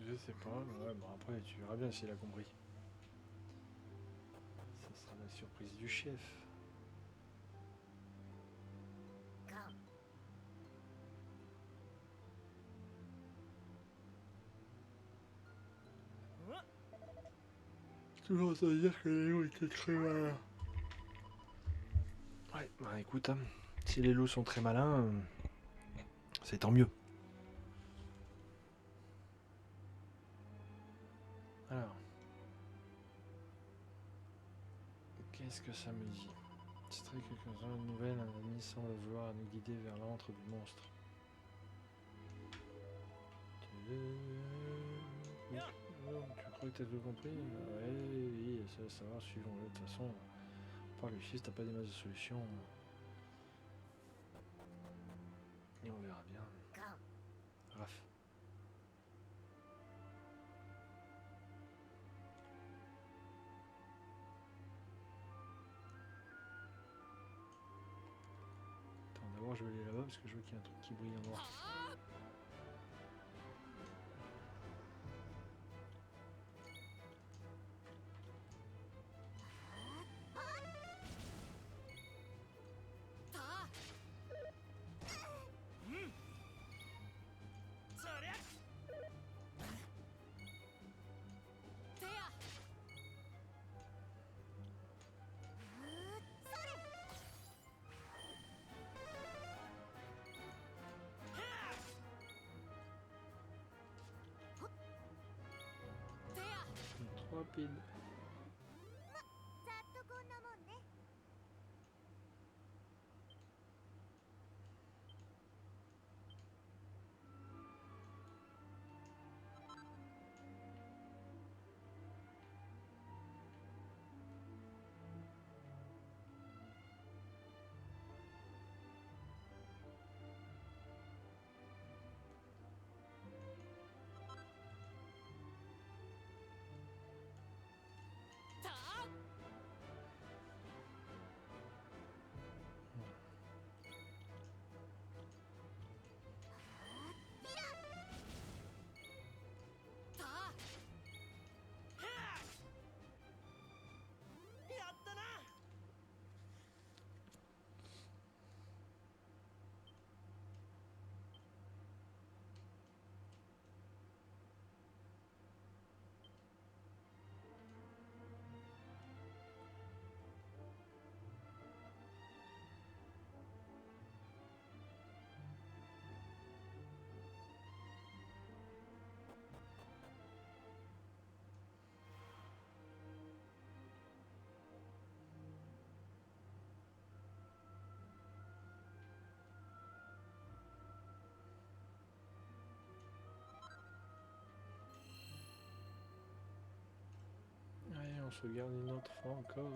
Speaker 1: Je sais pas, ouais, bon après tu verras bien s'il a compris. Ça sera la surprise du chef. Toujours ça veut dire que les loups étaient très malins. Ouais, bah écoute, hein, si les loups sont très malins, c'est tant mieux. Alors, qu'est-ce que ça me dit? C'est très quelques-uns de nouvelles, un ami semble vouloir nous guider vers l'antre du monstre. Tu crois que t'as tout compris? Ouais, oui, ça va, suivons-le. De toute façon, par le fils, t'as pas des masses de solutions. Et on verra bien. Raph. Attends, d'abord je vais aller là-bas parce que je vois qu'il y a un truc qui brille en noir. Trop rapide. sauvegarde une autre fois encore.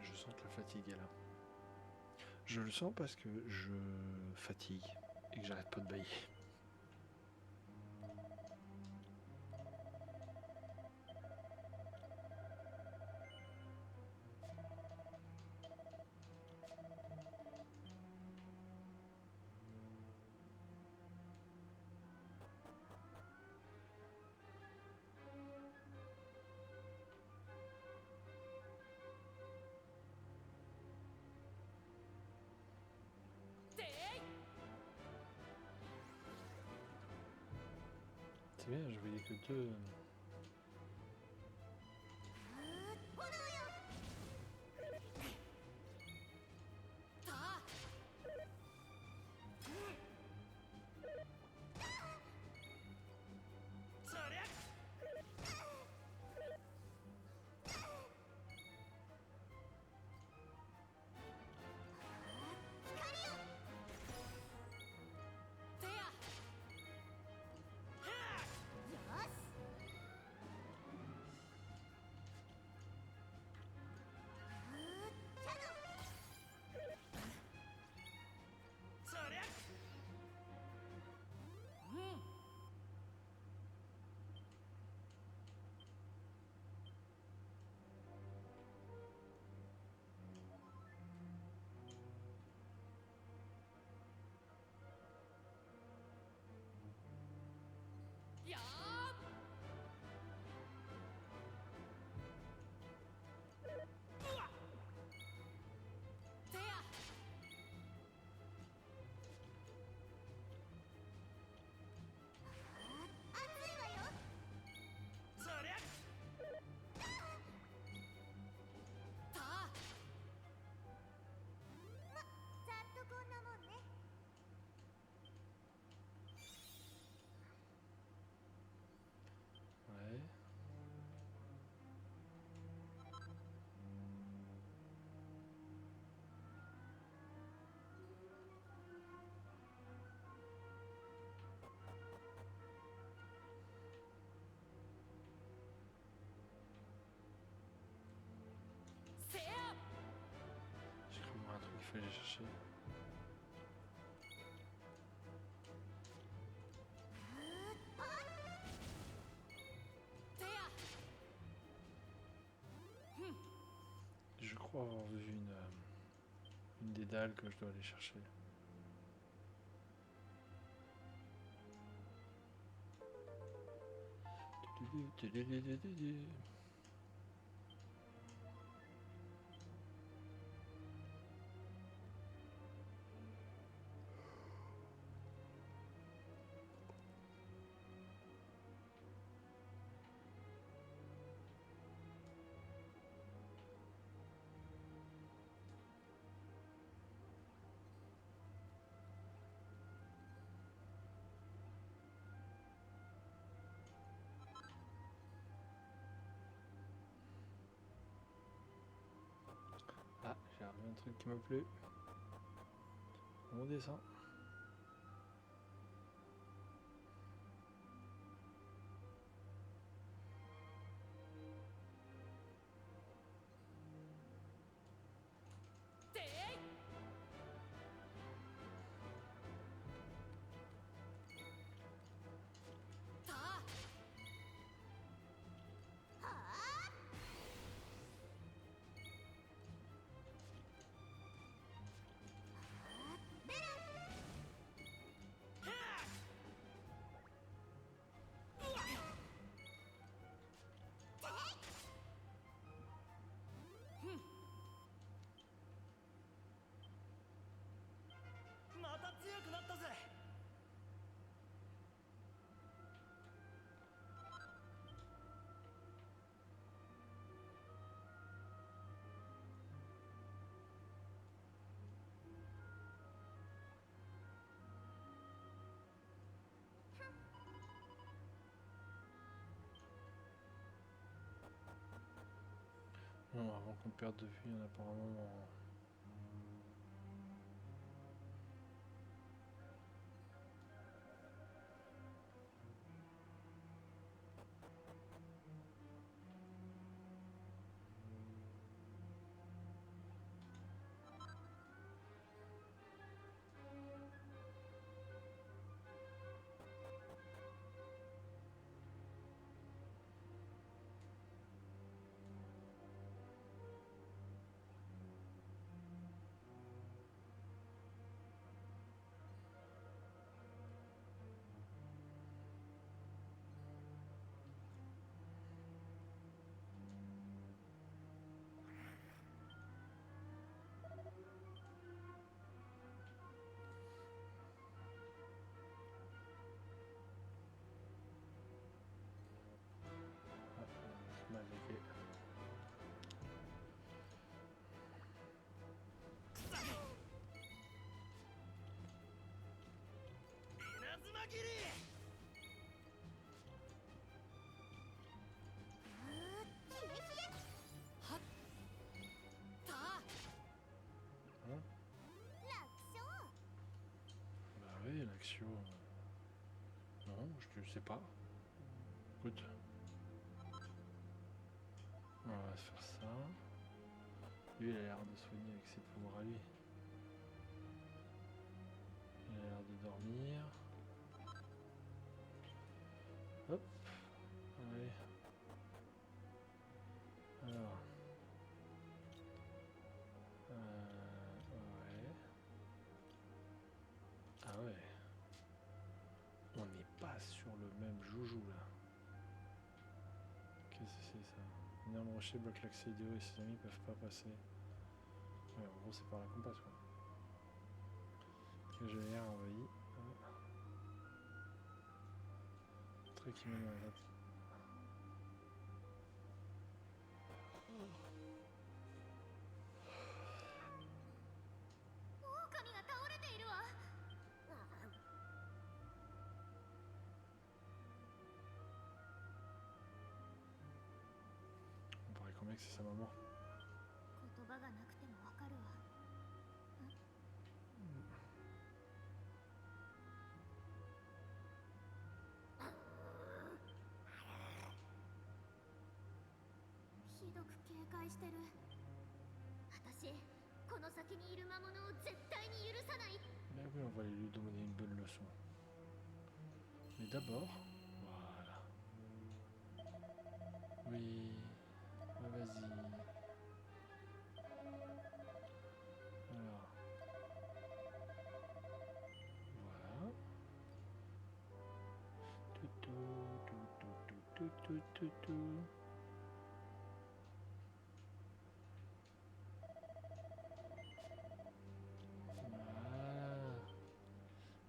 Speaker 1: Je sens que la fatigue est là. Je le sens parce que je fatigue et que j'arrête pas de bailler. C'est bien, je voyais que deux. Ouais. J'ai cru voir un truc qu'il fallait chercher. Je crois avoir vu une des dalles que je dois aller chercher. Ah, j'ai revu un truc qui m'a plu. On descend. Bon, avant qu'on perde de vue, il y en a apparemment... Bah oui, l'action... Non, je sais pas. Écoute. On va se faire ça. Lui, il a l'air de soigner avec ses pouvoirs à lui. Il a l'air de dormir. Hop. Allez. Alors. Ouais. Ah ouais. On n'est pas sur le même joujou là. Qu'est-ce que c'est ça? Une arme rocher bloque l'accès idéaux et ses amis peuvent pas passer. Ouais, en gros c'est par la compasse quoi. Que j'ai l'air envahi. Truc qui mène à la... On paraît combien que c'est sa maman. Mais oui, on va lui donner une bonne leçon. Mais d'abord, voilà. Oui, vas-y. Alors, voilà. Tout.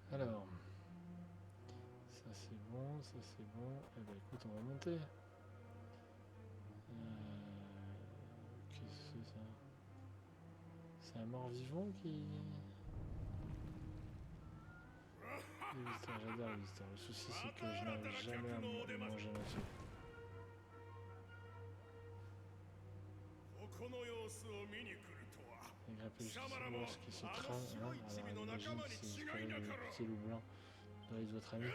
Speaker 1: Voilà. Alors, ça c'est bon, ça c'est bon. Eh ben écoute, on va monter. Qu'est-ce que c'est ça? C'est un mort-vivant qui... Les visiteurs, j'adore les visiteurs. Le souci c'est que je n'arrive jamais à manger là-dessus. Les grappes lorsqu'ils se crament, hein, alors imagine si je prenais le petit loup blanc doit être votre ami.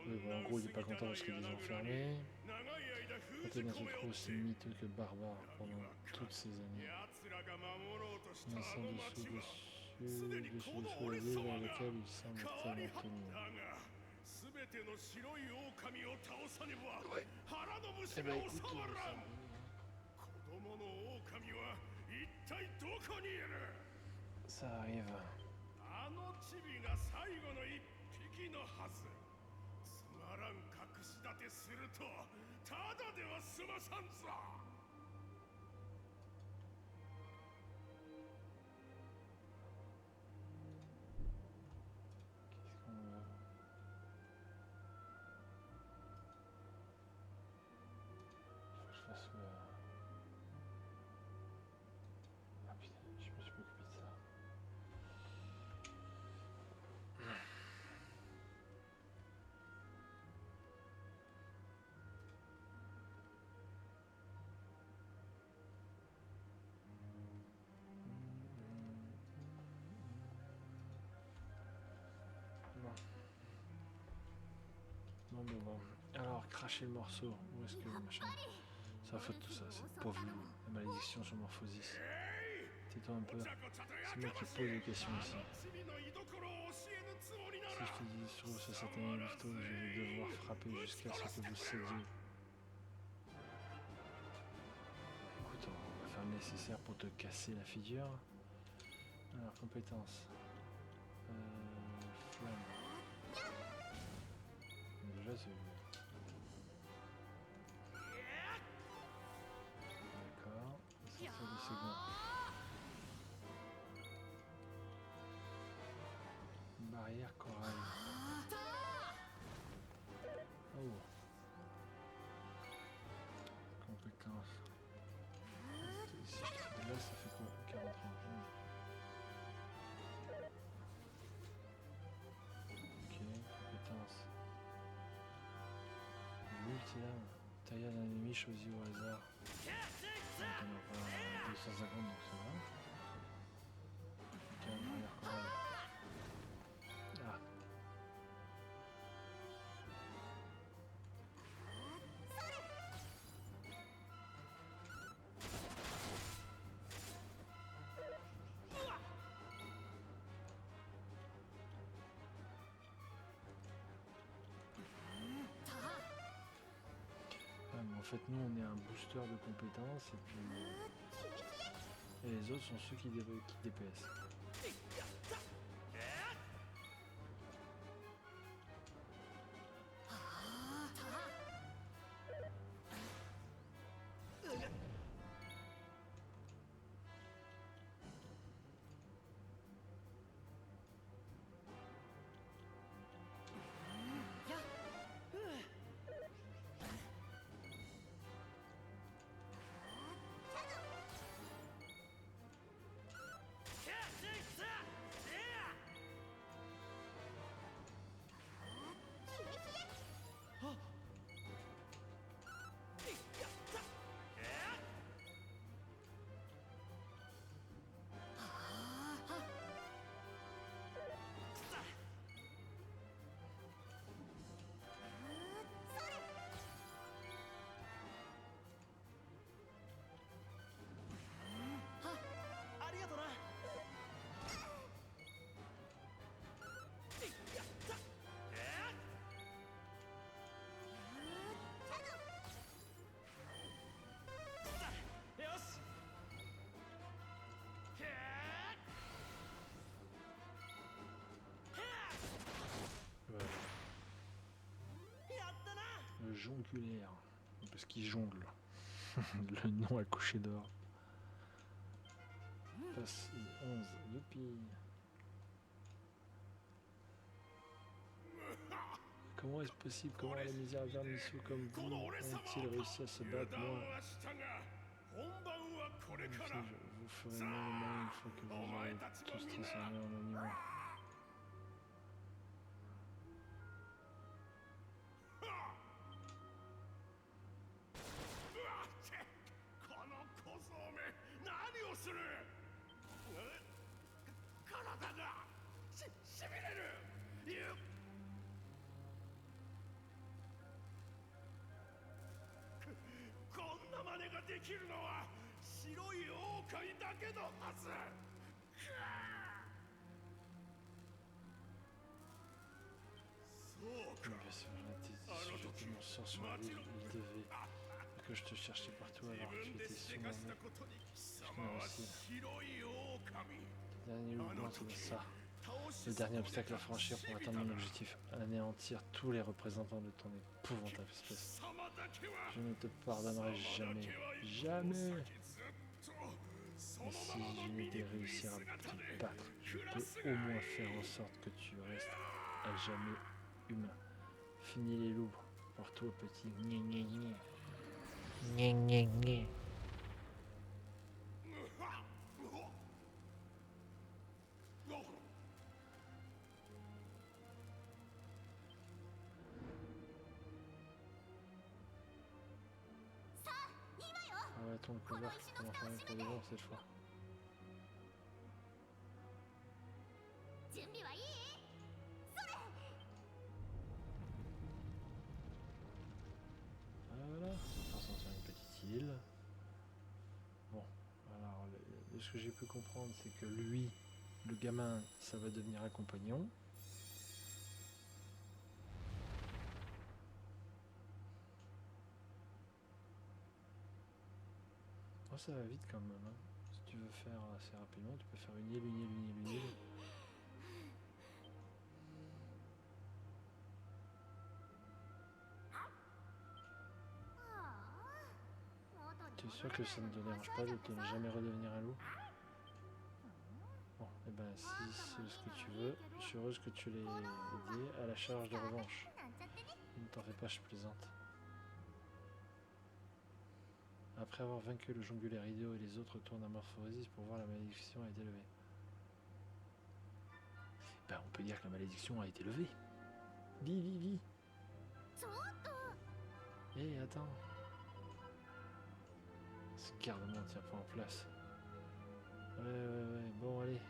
Speaker 1: Oui, bon, en gros, il n'est pas content parce qu'il est enfermé. Côté dans ce trou aussi miteux que barbare pendant toutes ces années. Un sang dessous la ville vers lequel il semble tellement tenir. Ouais. Eh ben écoute, ça arrive. Ah putain, je me suis pas occupé de ça. Bon. Alors, cracher le morceau. Où est-ce que le machin? C'est la faute de tout ça, c'est le pauvre loup. La malédiction sur Morphosis. Tais-toi un peu. C'est moi qui pose des questions ici. Si je te dis, je trouve ce satané Mephisto, je vais devoir frapper jusqu'à ce que vous cédiez. Écoute, on va faire le nécessaire pour te casser la figure. Alors, compétences. Flamme. Déjà, c'est... D'accord. Sortir du second. Barrière corail. Oh. Compétence. Si je fais là, ça fait quoi? 43. Ok, compétence. Multilame. Taillade d'un ennemi choisi au hasard. On en aura 250, donc ça va. Ok, barrière corail. Ah. En fait, nous, on est un booster de compétences et les autres sont ceux qui DPS. Le jongulaire, parce qu'il jongle. Le nom à coucher d'or. Passe 11, youpi. Comment est-ce possible? Comment les misérables missous comme vous ont-ils réussi à se battre? Moi, je vous ferai mal et mal une fois que vous aurez tous transformé en animaux. J'ai jeté mon sort sur la ville, il devait que je te cherchais partout alors que tu étais sous mon nez. Je n'ai réussi. Le dernier mouvement, c'est ça. Le dernier obstacle à franchir pour atteindre mon objectif, anéantir tous les représentants de ton épouvantable espèce. Je ne te pardonnerai jamais. Jamais. Et si j'unité réussir à te battre, je peux au moins faire en sorte que tu restes à jamais humain. Finis les loups. Pour toi, petit. Gné, gné, gné. Gné, gné, gné. Ah ouais, ton couvercle pour l'enfermer pour les gens cette fois. de ce que j'ai pu comprendre, c'est que lui, le gamin, ça va devenir un compagnon. Oh, ça va vite quand même. Hein. Si tu veux faire assez rapidement, tu peux faire une île, une île, une île, une île. Tu es sûr que ça ne te dérange pas de ne jamais redevenir un loup? Bon, et ben si c'est ce que tu veux, je suis heureuse que tu l'aies aidé à la charge de revanche. Ne t'en fais pas, je plaisante. Après avoir vaincu le jongulaire idiot et les autres, retourne à Morphosis pour voir la malédiction a été levée. Ben on peut dire que la malédiction a été levée. Vie. Hé, attends. Ce garde-moi tient pas en place. Ouais, bon allez.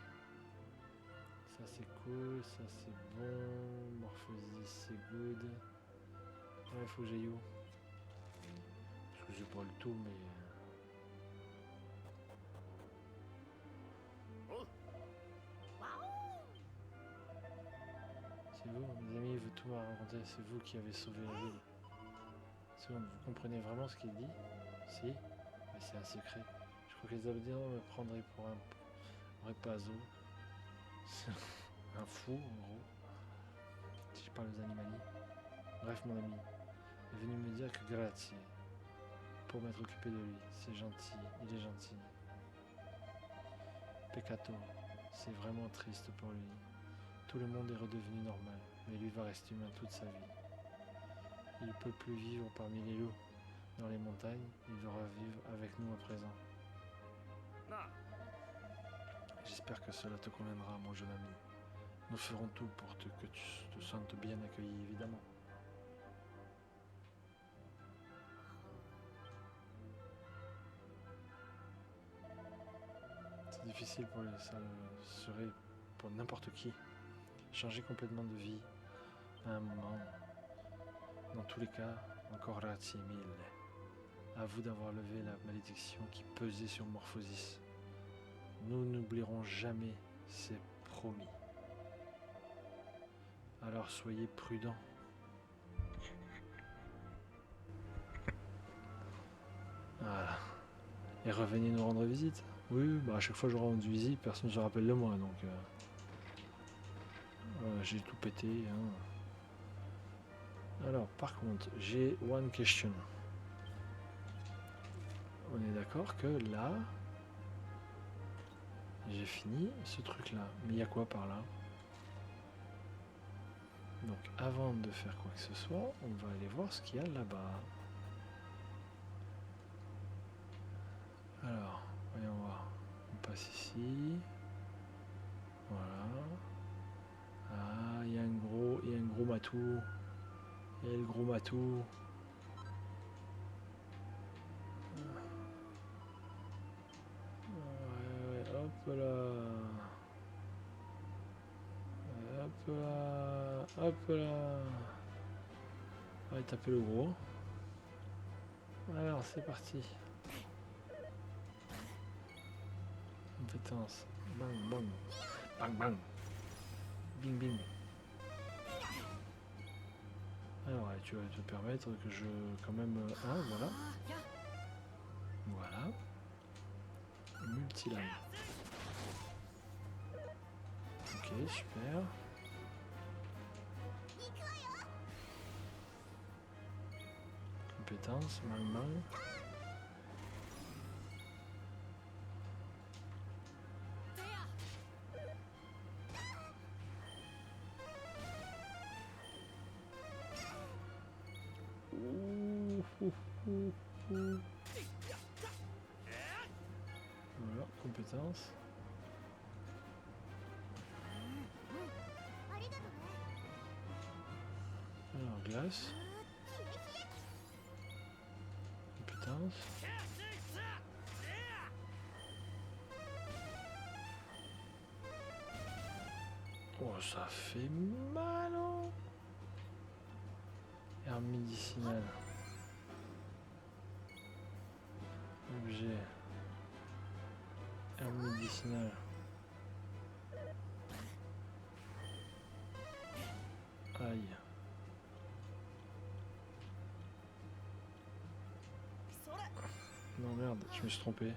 Speaker 1: Ça c'est cool, ça c'est bon. Morphosis c'est good. Ouais, faut que j'aille où? Parce que j'ai pas le tout, mais... C'est vous, mes amis, vous tout m'a raconté, c'est vous qui avez sauvé la ville. C'est bon, vous comprenez vraiment ce qu'il dit? Si? Mais c'est un secret. Je crois que les Abdiens me prendraient pour un vrai paso. Un fou, en gros. Si je parle aux animali. Bref, mon ami est venu me dire que grazie pour m'être occupé de lui. C'est gentil, il est gentil. Peccato, c'est vraiment triste pour lui. Tout le monde est redevenu normal, mais lui va rester humain toute sa vie. Il ne peut plus vivre parmi les loups. Dans les montagnes, il devra vivre avec nous à présent. J'espère que cela te conviendra, mon jeune ami. Nous ferons tout pour que tu te sentes bien accueilli, évidemment. C'est difficile pour les... Ça serait pour n'importe qui. Changer complètement de vie à un moment. Dans tous les cas, encore grazie mille. À vous d'avoir levé la malédiction qui pesait sur Morphosis. Nous n'oublierons jamais, c'est promis. Alors soyez prudents. Voilà. Et revenez nous rendre visite. Oui, bah à chaque fois que je rends visite, personne ne se rappelle de moi, donc j'ai tout pété. Hein. Alors, par contre, j'ai one question. On est d'accord que là, j'ai fini ce truc-là. Mais il y a quoi par là? Donc, avant de faire quoi que ce soit, on va aller voir ce qu'il y a là-bas. Alors, voyons voir. On passe ici. Voilà. Ah, il y a un gros matou. Il y a le gros matou. Ouais, hop là. Hop là. Hop là. On va taper le gros. Alors, c'est parti. Compétence. Bang, bang. Bang, bang. Bing, bing. Alors, tu vas te permettre que je... Quand même... voilà. Voilà. Multilame. Ok, super. Compétence, bang, bang. Voilà, compétence. Alors, glace. Compétence. Oh, ça fait mal, hein. Herbe médicinale. Objet. Herbe médicinale. Aïe. Non merde, je me suis trompé.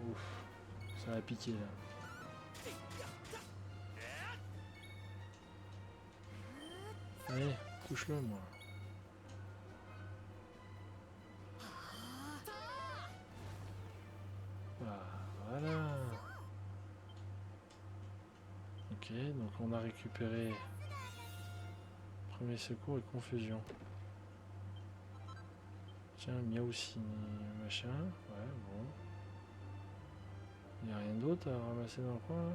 Speaker 1: Ouf, ça a piqué là. Allez, touche-le moi. Ah, voilà. Ok, donc on a récupéré premier secours et confusion. Tiens, Miaoussi, machin. Ouais, bon. Il n'y a rien d'autre à ramasser dans le coin là.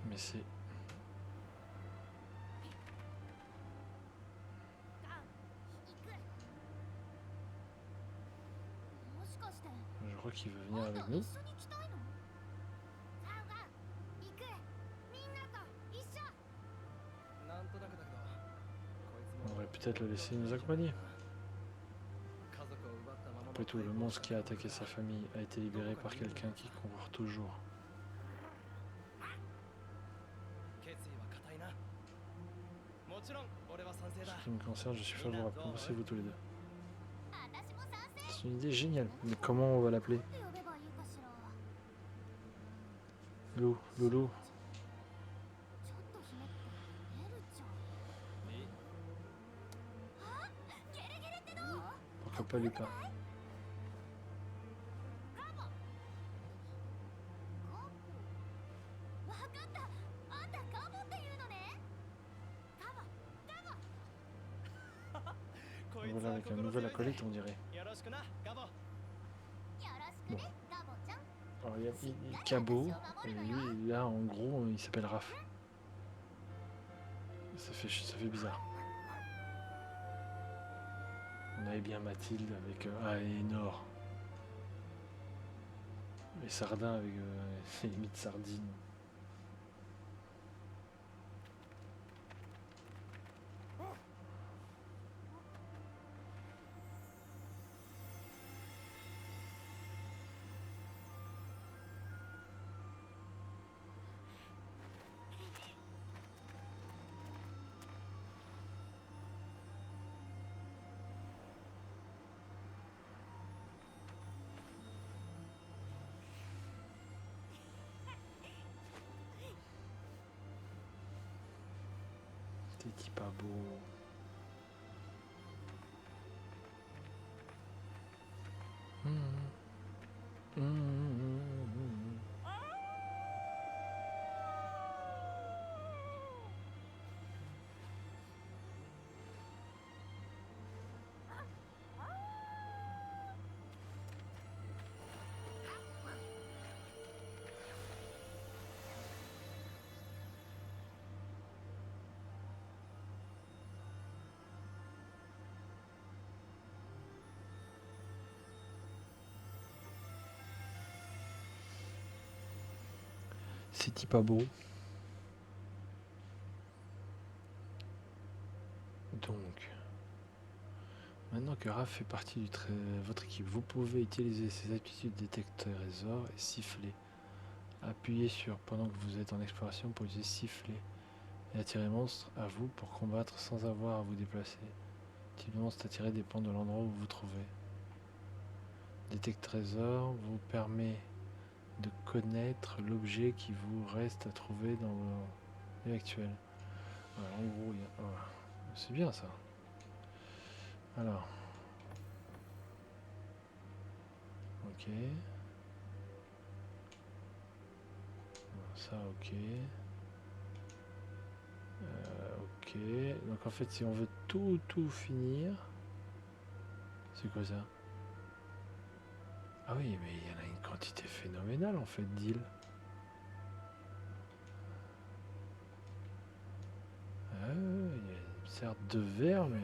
Speaker 1: Mais c'est... Je crois qu'il veut venir avec nous. On devrait peut-être le laisser nous accompagner. Après tout, le monstre qui a attaqué sa famille a été libéré par quelqu'un qui court toujours. Ce qui me concerne, je suis favorable. Qu'en pensez-vous tous les deux? C'est une idée géniale. Mais comment on va l'appeler? Loulou. Pourquoi pas Lupin? Voilà, avec un nouvel acolyte, on dirait. Bon. Alors, il y a Cabot, et lui, là, en gros, il s'appelle Raph. Ça fait bizarre. On avait bien Mathilde avec Aénor. Et Sardin avec ses limites sardines. T'es pas beau. C'est pas beau. Donc, maintenant que Raph fait partie de votre équipe, vous pouvez utiliser ses aptitudes détecteur trésor et siffler. Appuyez sur pendant que vous êtes en exploration pour utiliser siffler et attirer monstre à vous pour combattre sans avoir à vous déplacer. Le type de monstre attiré dépend de l'endroit où vous vous trouvez. Détecteur trésor vous permet de connaître l'objet qui vous reste à trouver dans vos lieux actuels. Voilà, en gros, voilà. C'est bien ça. Alors. Ok. Ça, ok. Ok. Donc en fait, si on veut tout finir... C'est quoi ça? Ah oui, mais il y en a une quantité phénoménale en fait d'îles. Ah, il y a une sorte de verre, mais...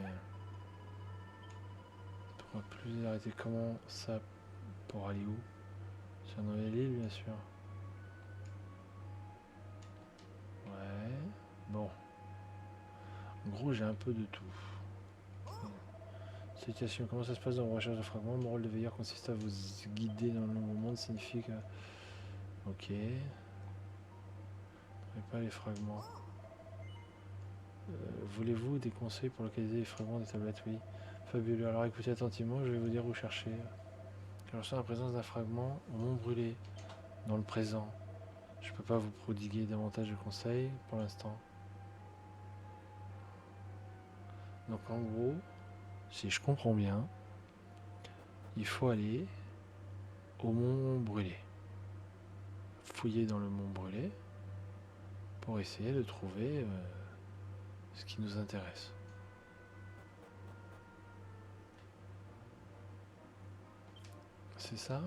Speaker 1: On pourra plus arrêter comment ça pour aller où? Sur Nouvelle-Île, bien sûr. Ouais. Bon. En gros, j'ai un peu de tout. Citation. Comment ça se passe dans vos recherches de fragments? Mon rôle de veilleur consiste à vous guider dans le nouveau monde. Signifie que... Ok. Pas les fragments. Voulez-vous des conseils pour localiser les fragments des tablettes? Oui. Fabuleux. Alors écoutez attentivement, je vais vous dire où chercher. Alors, je sens la présence d'un fragment au mont brûlé, dans le présent. Je ne peux pas vous prodiguer davantage de conseils pour l'instant. Donc en gros, si je comprends bien, il faut aller au mont brûlé. Fouiller dans le mont brûlé pour essayer de trouver ce qui nous intéresse. C'est ça?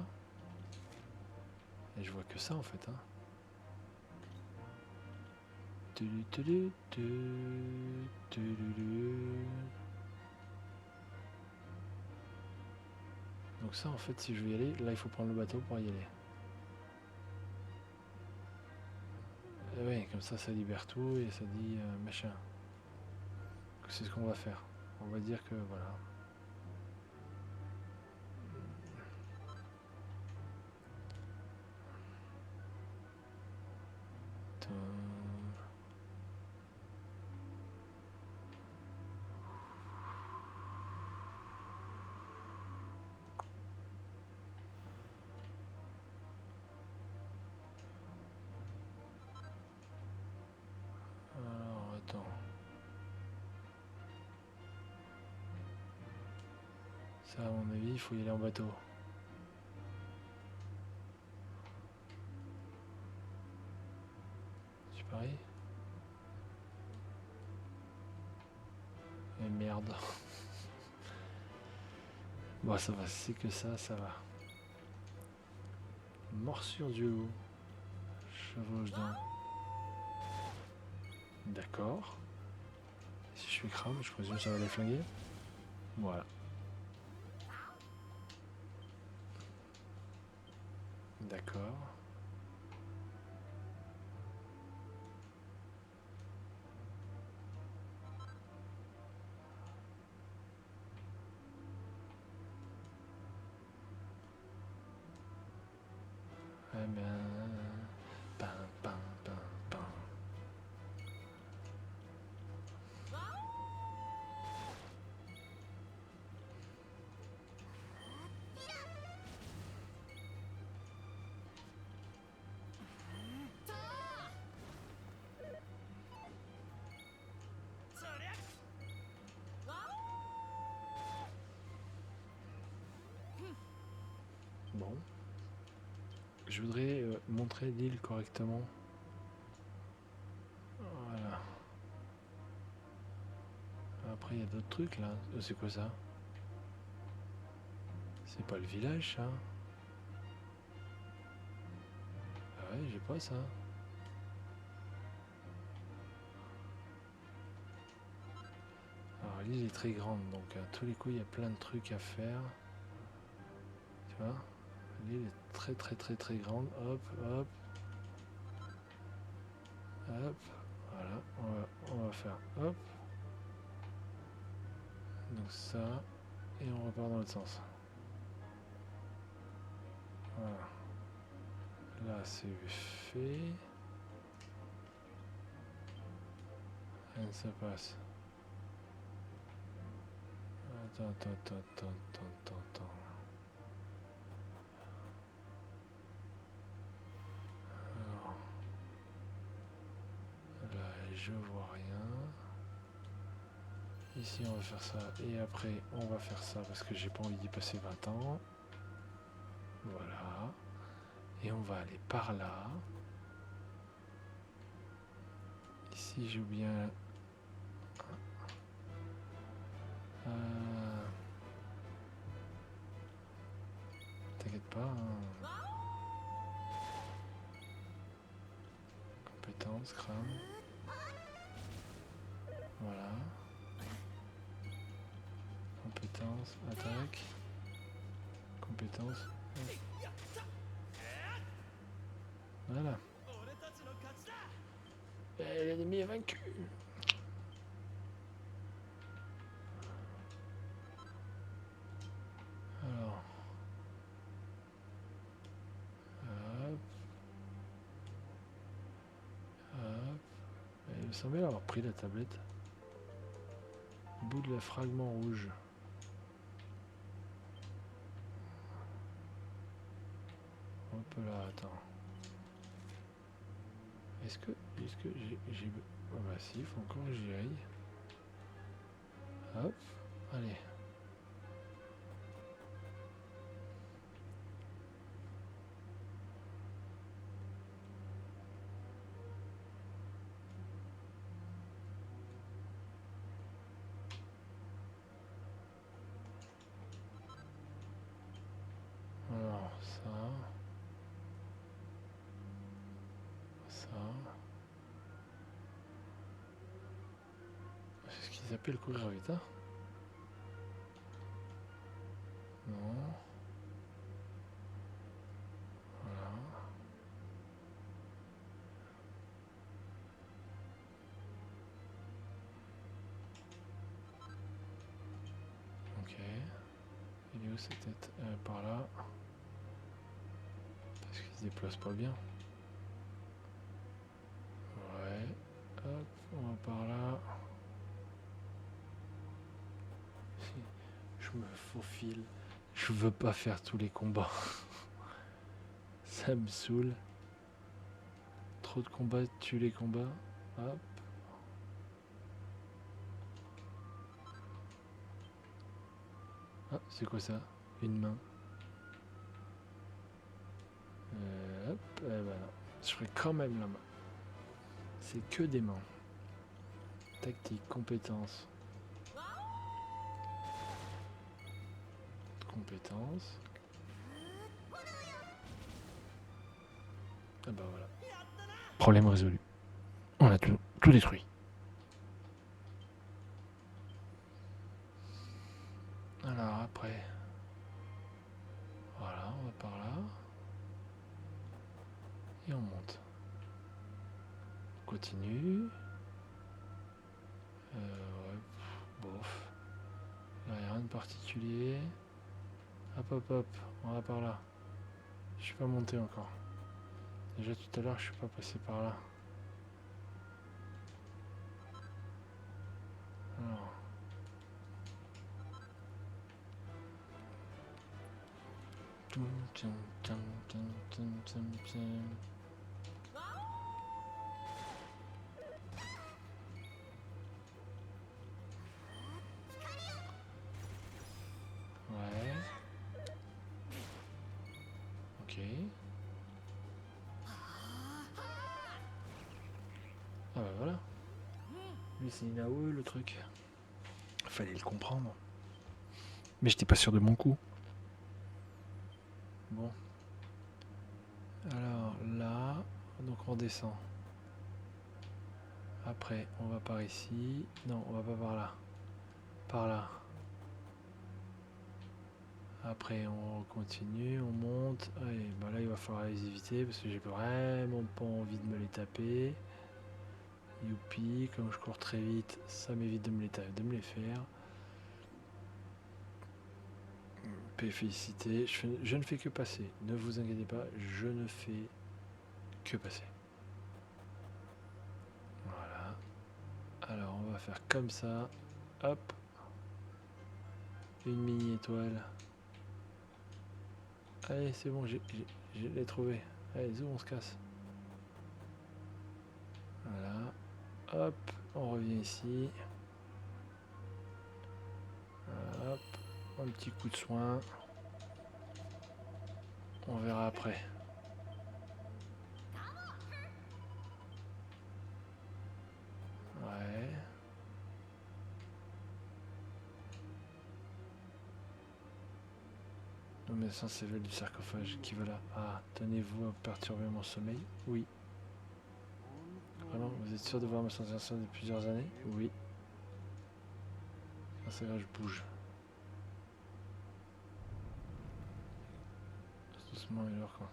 Speaker 1: Et je vois que ça en fait. Hein. Donc ça en fait si je veux y aller, là il faut prendre le bateau pour y aller. Et oui, comme ça libère tout et ça dit machin. C'est ce qu'on va faire. On va dire que voilà. Alors attends. Ça à mon avis il faut y aller en bateau. Tu paries? Et merde. Bon ça va, c'est que ça va. Morsure du loup. Chevauche d'un. D'accord. Si je suis crame, je présume que ça va les flinguer. Voilà. D'accord. Eh bien... Pam, pam, pam, pam. Bon. Je voudrais montrer l'île correctement. Voilà. Après, il y a d'autres trucs là. C'est quoi ça? C'est pas le village ça? Ah ouais, j'ai pas ça. Alors l'île est très grande, donc à tous les coups il y a plein de trucs à faire. Tu vois? L'île est très très très très grande. Hop, hop. Hop. Voilà, on va faire hop. Donc ça. Et on repart dans l'autre sens. Voilà. Là c'est fait. Rien ne se passe. Attends. je vois rien. Ici on va faire ça et après on va faire ça parce que j'ai pas envie d'y passer 20 ans. Voilà. Et on va aller par là. Ici j'ai oublié un... T'inquiète pas. Hein. Compétence, crâne. Voilà. Compétence, attaque. Compétence. Voilà. Et l'ennemi est vaincu. Alors. Hop. Hop. Il me semblait avoir pris la tablette. Bout de la fragment rouge. Hop là, attends. Est-ce que j'ai... Ah bah si, il faut encore que j'y aille. Hop, allez. Alors, ça... C'est ce qu'ils appellent courir vite, hein? Non. Voilà. Ok. Il est où cette tête? Par là. Parce qu'il se déplace pas bien. Ouais. Hop, on va par là. Je me faufile. Je veux pas faire tous les combats. Ça me saoule. Trop de combats, tue les combats. Hop. Ah, c'est quoi ça? Une main. Hop, eh ben non. Je ferai quand même la main. C'est que des mains. Tactique, compétence. Compétence. Ah bah voilà. Problème résolu. On a tout détruit. Alors après. Voilà, on va par là. Et on monte. On continue. Ouais, bof. Là, il n'y a rien de particulier. Hop, hop, hop. On va par là. Je suis pas monté encore. Déjà tout à l'heure, je suis pas passé par là. Alors. Ouais. Ok. Ah bah voilà. Lui c'est une AOE le truc. Fallait le comprendre. Mais j'étais pas sûr de mon coup. Bon. Alors là, donc on descend. Après, on va par ici. Non, on va pas par là. Par là. Après, on continue, on monte. Allez, bah là, il va falloir les éviter parce que j'ai vraiment pas envie de me les taper. Youpi, comme je cours très vite, ça m'évite de me les faire. Félicité, je ne fais que passer. Ne vous inquiétez pas, je ne fais que passer. Voilà. Alors, on va faire comme ça. Hop. Une mini étoile. Allez, c'est bon, je l'ai trouvé. Allez, zou, on se casse. Voilà. Hop, on revient ici. Hop, un petit coup de soin. On verra après. Ouais. Le médecin s'éveille du sarcophage. Qui va là? Ah, tenez-vous à perturber mon sommeil? Oui. Vraiment, vous êtes sûr de voir ma sensation depuis plusieurs années? Oui. Ah, c'est là, je bouge. Doucement et alors quoi.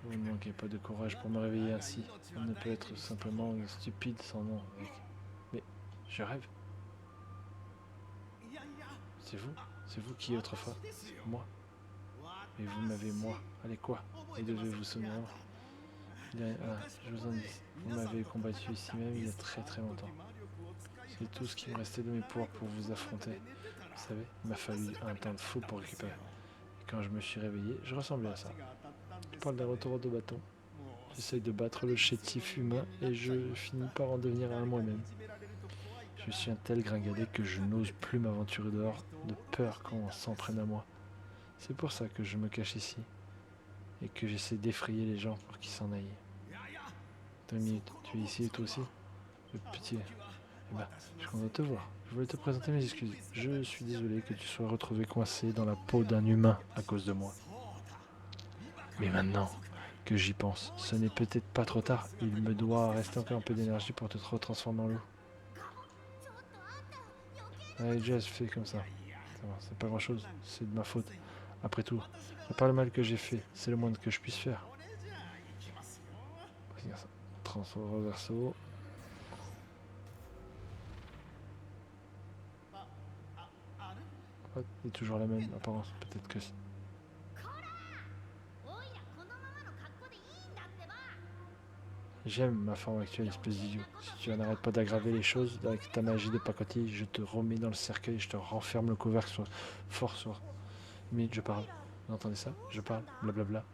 Speaker 1: Vous ne manquez pas de courage pour me réveiller ainsi. On ne peut être simplement stupide sans nom, mec. Mais je rêve. C'est vous qui autrefois. Moi. Et vous m'avez moi. Allez quoi? Et devez vous souvenir. Je vous en dis. Vous m'avez combattu ici même il y a très très longtemps. C'est tout ce qui me restait de mes pouvoirs pour vous affronter. Vous savez, il m'a fallu un temps de fou pour récupérer. Et quand je me suis réveillé, je ressemblais à ça. Je parle d'un retour de bâton. J'essaye de battre le chétif humain et je finis par en devenir un moi-même. Je suis un tel gringalet que je n'ose plus m'aventurer dehors, de peur qu'on s'en prenne à moi. C'est pour ça que je me cache ici et que j'essaie d'effrayer les gens pour qu'ils s'en aillent. Attends une minute, tu es ici toi aussi? Le petit... Eh ben, je suis content de te voir. Je voulais te présenter mes excuses. Je suis désolé que tu sois retrouvé coincé dans la peau d'un humain à cause de moi. Mais maintenant que j'y pense, ce n'est peut-être pas trop tard. Il me doit rester encore un peu d'énergie pour te retransformer en loup. Allez, Jess, fais comme ça. C'est pas grand-chose, c'est de ma faute. Après tout, à part le mal que j'ai fait, c'est le moins que je puisse faire. Transfert reverso. Ouais, il est toujours la même apparence, peut-être que... J'aime ma forme actuelle, espèce d'idiot. Si tu n'arrêtes pas d'aggraver les choses avec ta magie de pacotille, je te remets dans le cercueil, je te renferme le couvercle sur... fort sur... Mais je parle. Vous entendez ça? Je parle, blablabla.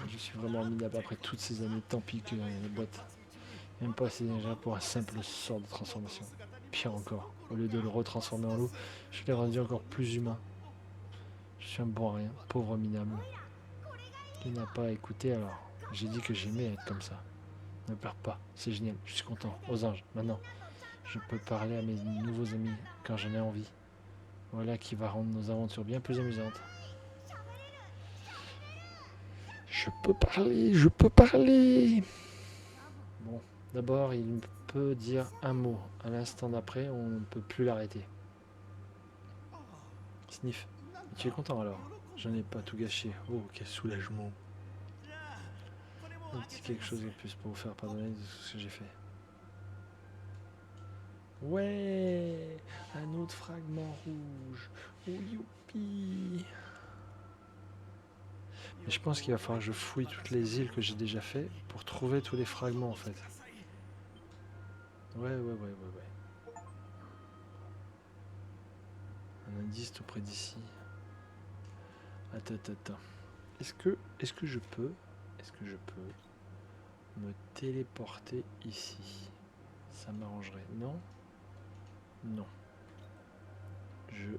Speaker 1: Je suis vraiment minable après toutes ces années, tant pis que la boîte. Même pas assez déjà pour un simple sort de transformation. Pire encore, au lieu de le retransformer en loup, je l'ai rendu encore plus humain. Je suis un bon à rien, pauvre minable. Tu n'as pas écouté alors. J'ai dit que j'aimais être comme ça. Ne pleure pas, c'est génial, je suis content. Aux anges, maintenant, je peux parler à mes nouveaux amis quand j'en ai envie. Voilà qui va rendre nos aventures bien plus amusantes. Je peux parler, je peux parler. Bon, d'abord, il peut dire un mot. À l'instant d'après, on ne peut plus l'arrêter. Sniff, tu es content alors? Je n'ai pas tout gâché. Oh, quel soulagement. Un petit quelque chose de plus pour vous faire pardonner de tout ce que j'ai fait. Ouais, un autre fragment rouge. Oh, youpi. Mais je pense qu'il va falloir que je fouille toutes les îles que j'ai déjà fait pour trouver tous les fragments en fait. Ouais. Un indice tout près d'ici. Attends. Est-ce que je peux me téléporter ici? Ça m'arrangerait. Non.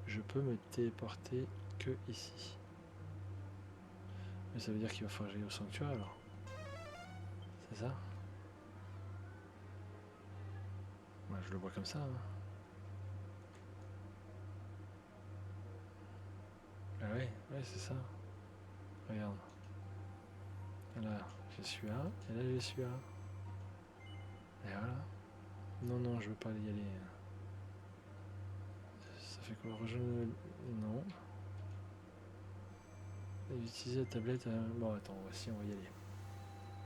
Speaker 1: Je peux me téléporter que ici. Mais ça veut dire qu'il va falloir que j'aille au sanctuaire alors. C'est ça? Ouais, je le vois comme ça. Hein. Ah ouais, c'est ça. Regarde. Là, je suis là, et là, je suis là. Et voilà. Non, je veux pas y aller. Ça fait quoi? Rejoindre... Non. Et utiliser la tablette... Bon, attends, voici, on va y aller.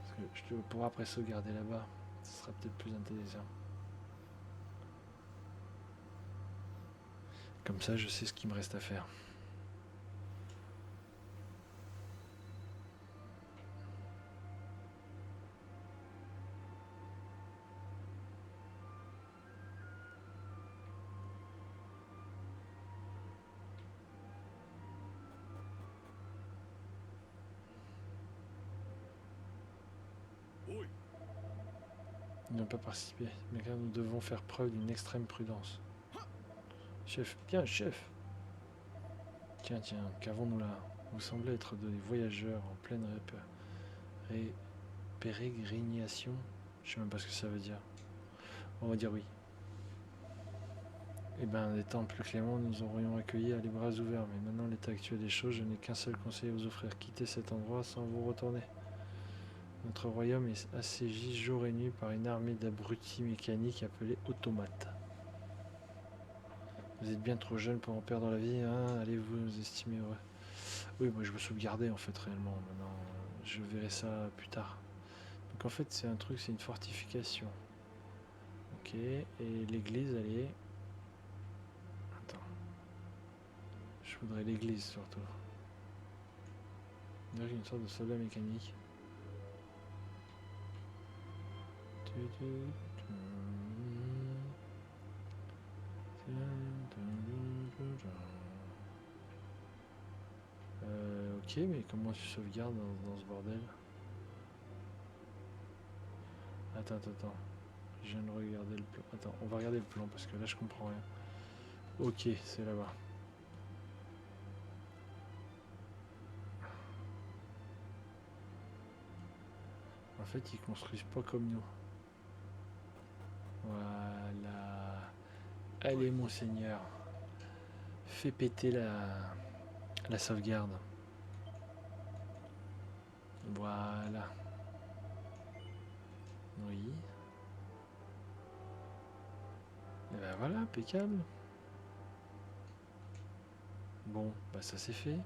Speaker 1: Parce que je pourrai après sauvegarder là-bas. Ce sera peut-être plus intéressant. Comme ça, je sais ce qu'il me reste à faire. Ils n'ont pas participé. Mais car nous devons faire preuve d'une extrême prudence. Chef, bien chef. Tiens, qu'avons-nous là? Vous semblez être des voyageurs en pleine pérégrination. Je sais même pas ce que ça veut dire. On va dire oui. Eh bien, des temps plus cléments, nous aurions accueilli à les bras ouverts. Mais maintenant, l'état actuel des choses, je n'ai qu'un seul conseil à vous offrir. Quittez cet endroit sans vous retourner. Notre royaume est assiégé jour et nuit par une armée d'abrutis mécaniques appelés automates. Vous êtes bien trop jeune pour en perdre la vie, hein? Allez vous estimer heureux. Oui, moi je veux sauvegarder en fait réellement. Maintenant, je verrai ça plus tard. Donc en fait, c'est un truc, c'est une fortification. Ok, et l'église, elle est... Attends. Je voudrais l'église surtout. Là, j'ai une sorte de soldat mécanique. Ok, mais comment tu sauvegardes dans ce bordel? Attends. Je viens de regarder le plan. Attends, on va regarder le plan parce que là je comprends rien. Ok, c'est là-bas. En fait, ils construisent pas comme nous. Voilà. Allez, monseigneur. Fais péter la sauvegarde. Voilà. Oui. Et ben voilà, impeccable. Bon, bah ça c'est fait.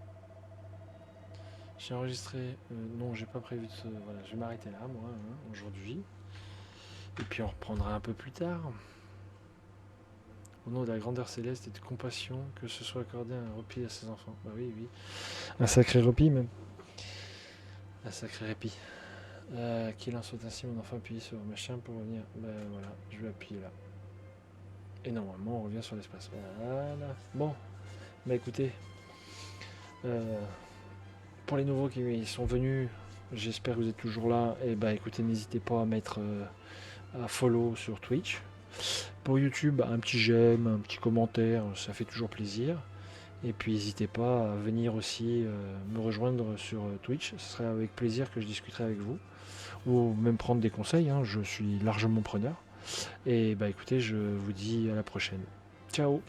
Speaker 1: J'ai enregistré... non, j'ai pas prévu de... Voilà, je vais m'arrêter là, moi, hein, aujourd'hui. Et puis on reprendra un peu plus tard. Au nom de la grandeur céleste et de compassion, que ce soit accordé un repli à ses enfants. Bah oui. Un sacré repli même. Un sacré répit. Qu'il en soit ainsi, mon enfant, appuie sur machin pour revenir. Bah voilà, je vais appuyer là. Et normalement, on revient sur l'espace. Voilà. Bon, bah écoutez, pour les nouveaux qui sont venus, j'espère que vous êtes toujours là. Et bah écoutez, n'hésitez pas à mettre à follow sur Twitch. Pour YouTube, un petit j'aime, un petit commentaire, ça fait toujours plaisir. Et puis n'hésitez pas à venir aussi me rejoindre sur Twitch. Ce serait avec plaisir que je discuterai avec vous. Ou même prendre des conseils, hein, je suis largement preneur. Et bah écoutez, je vous dis à la prochaine. Ciao!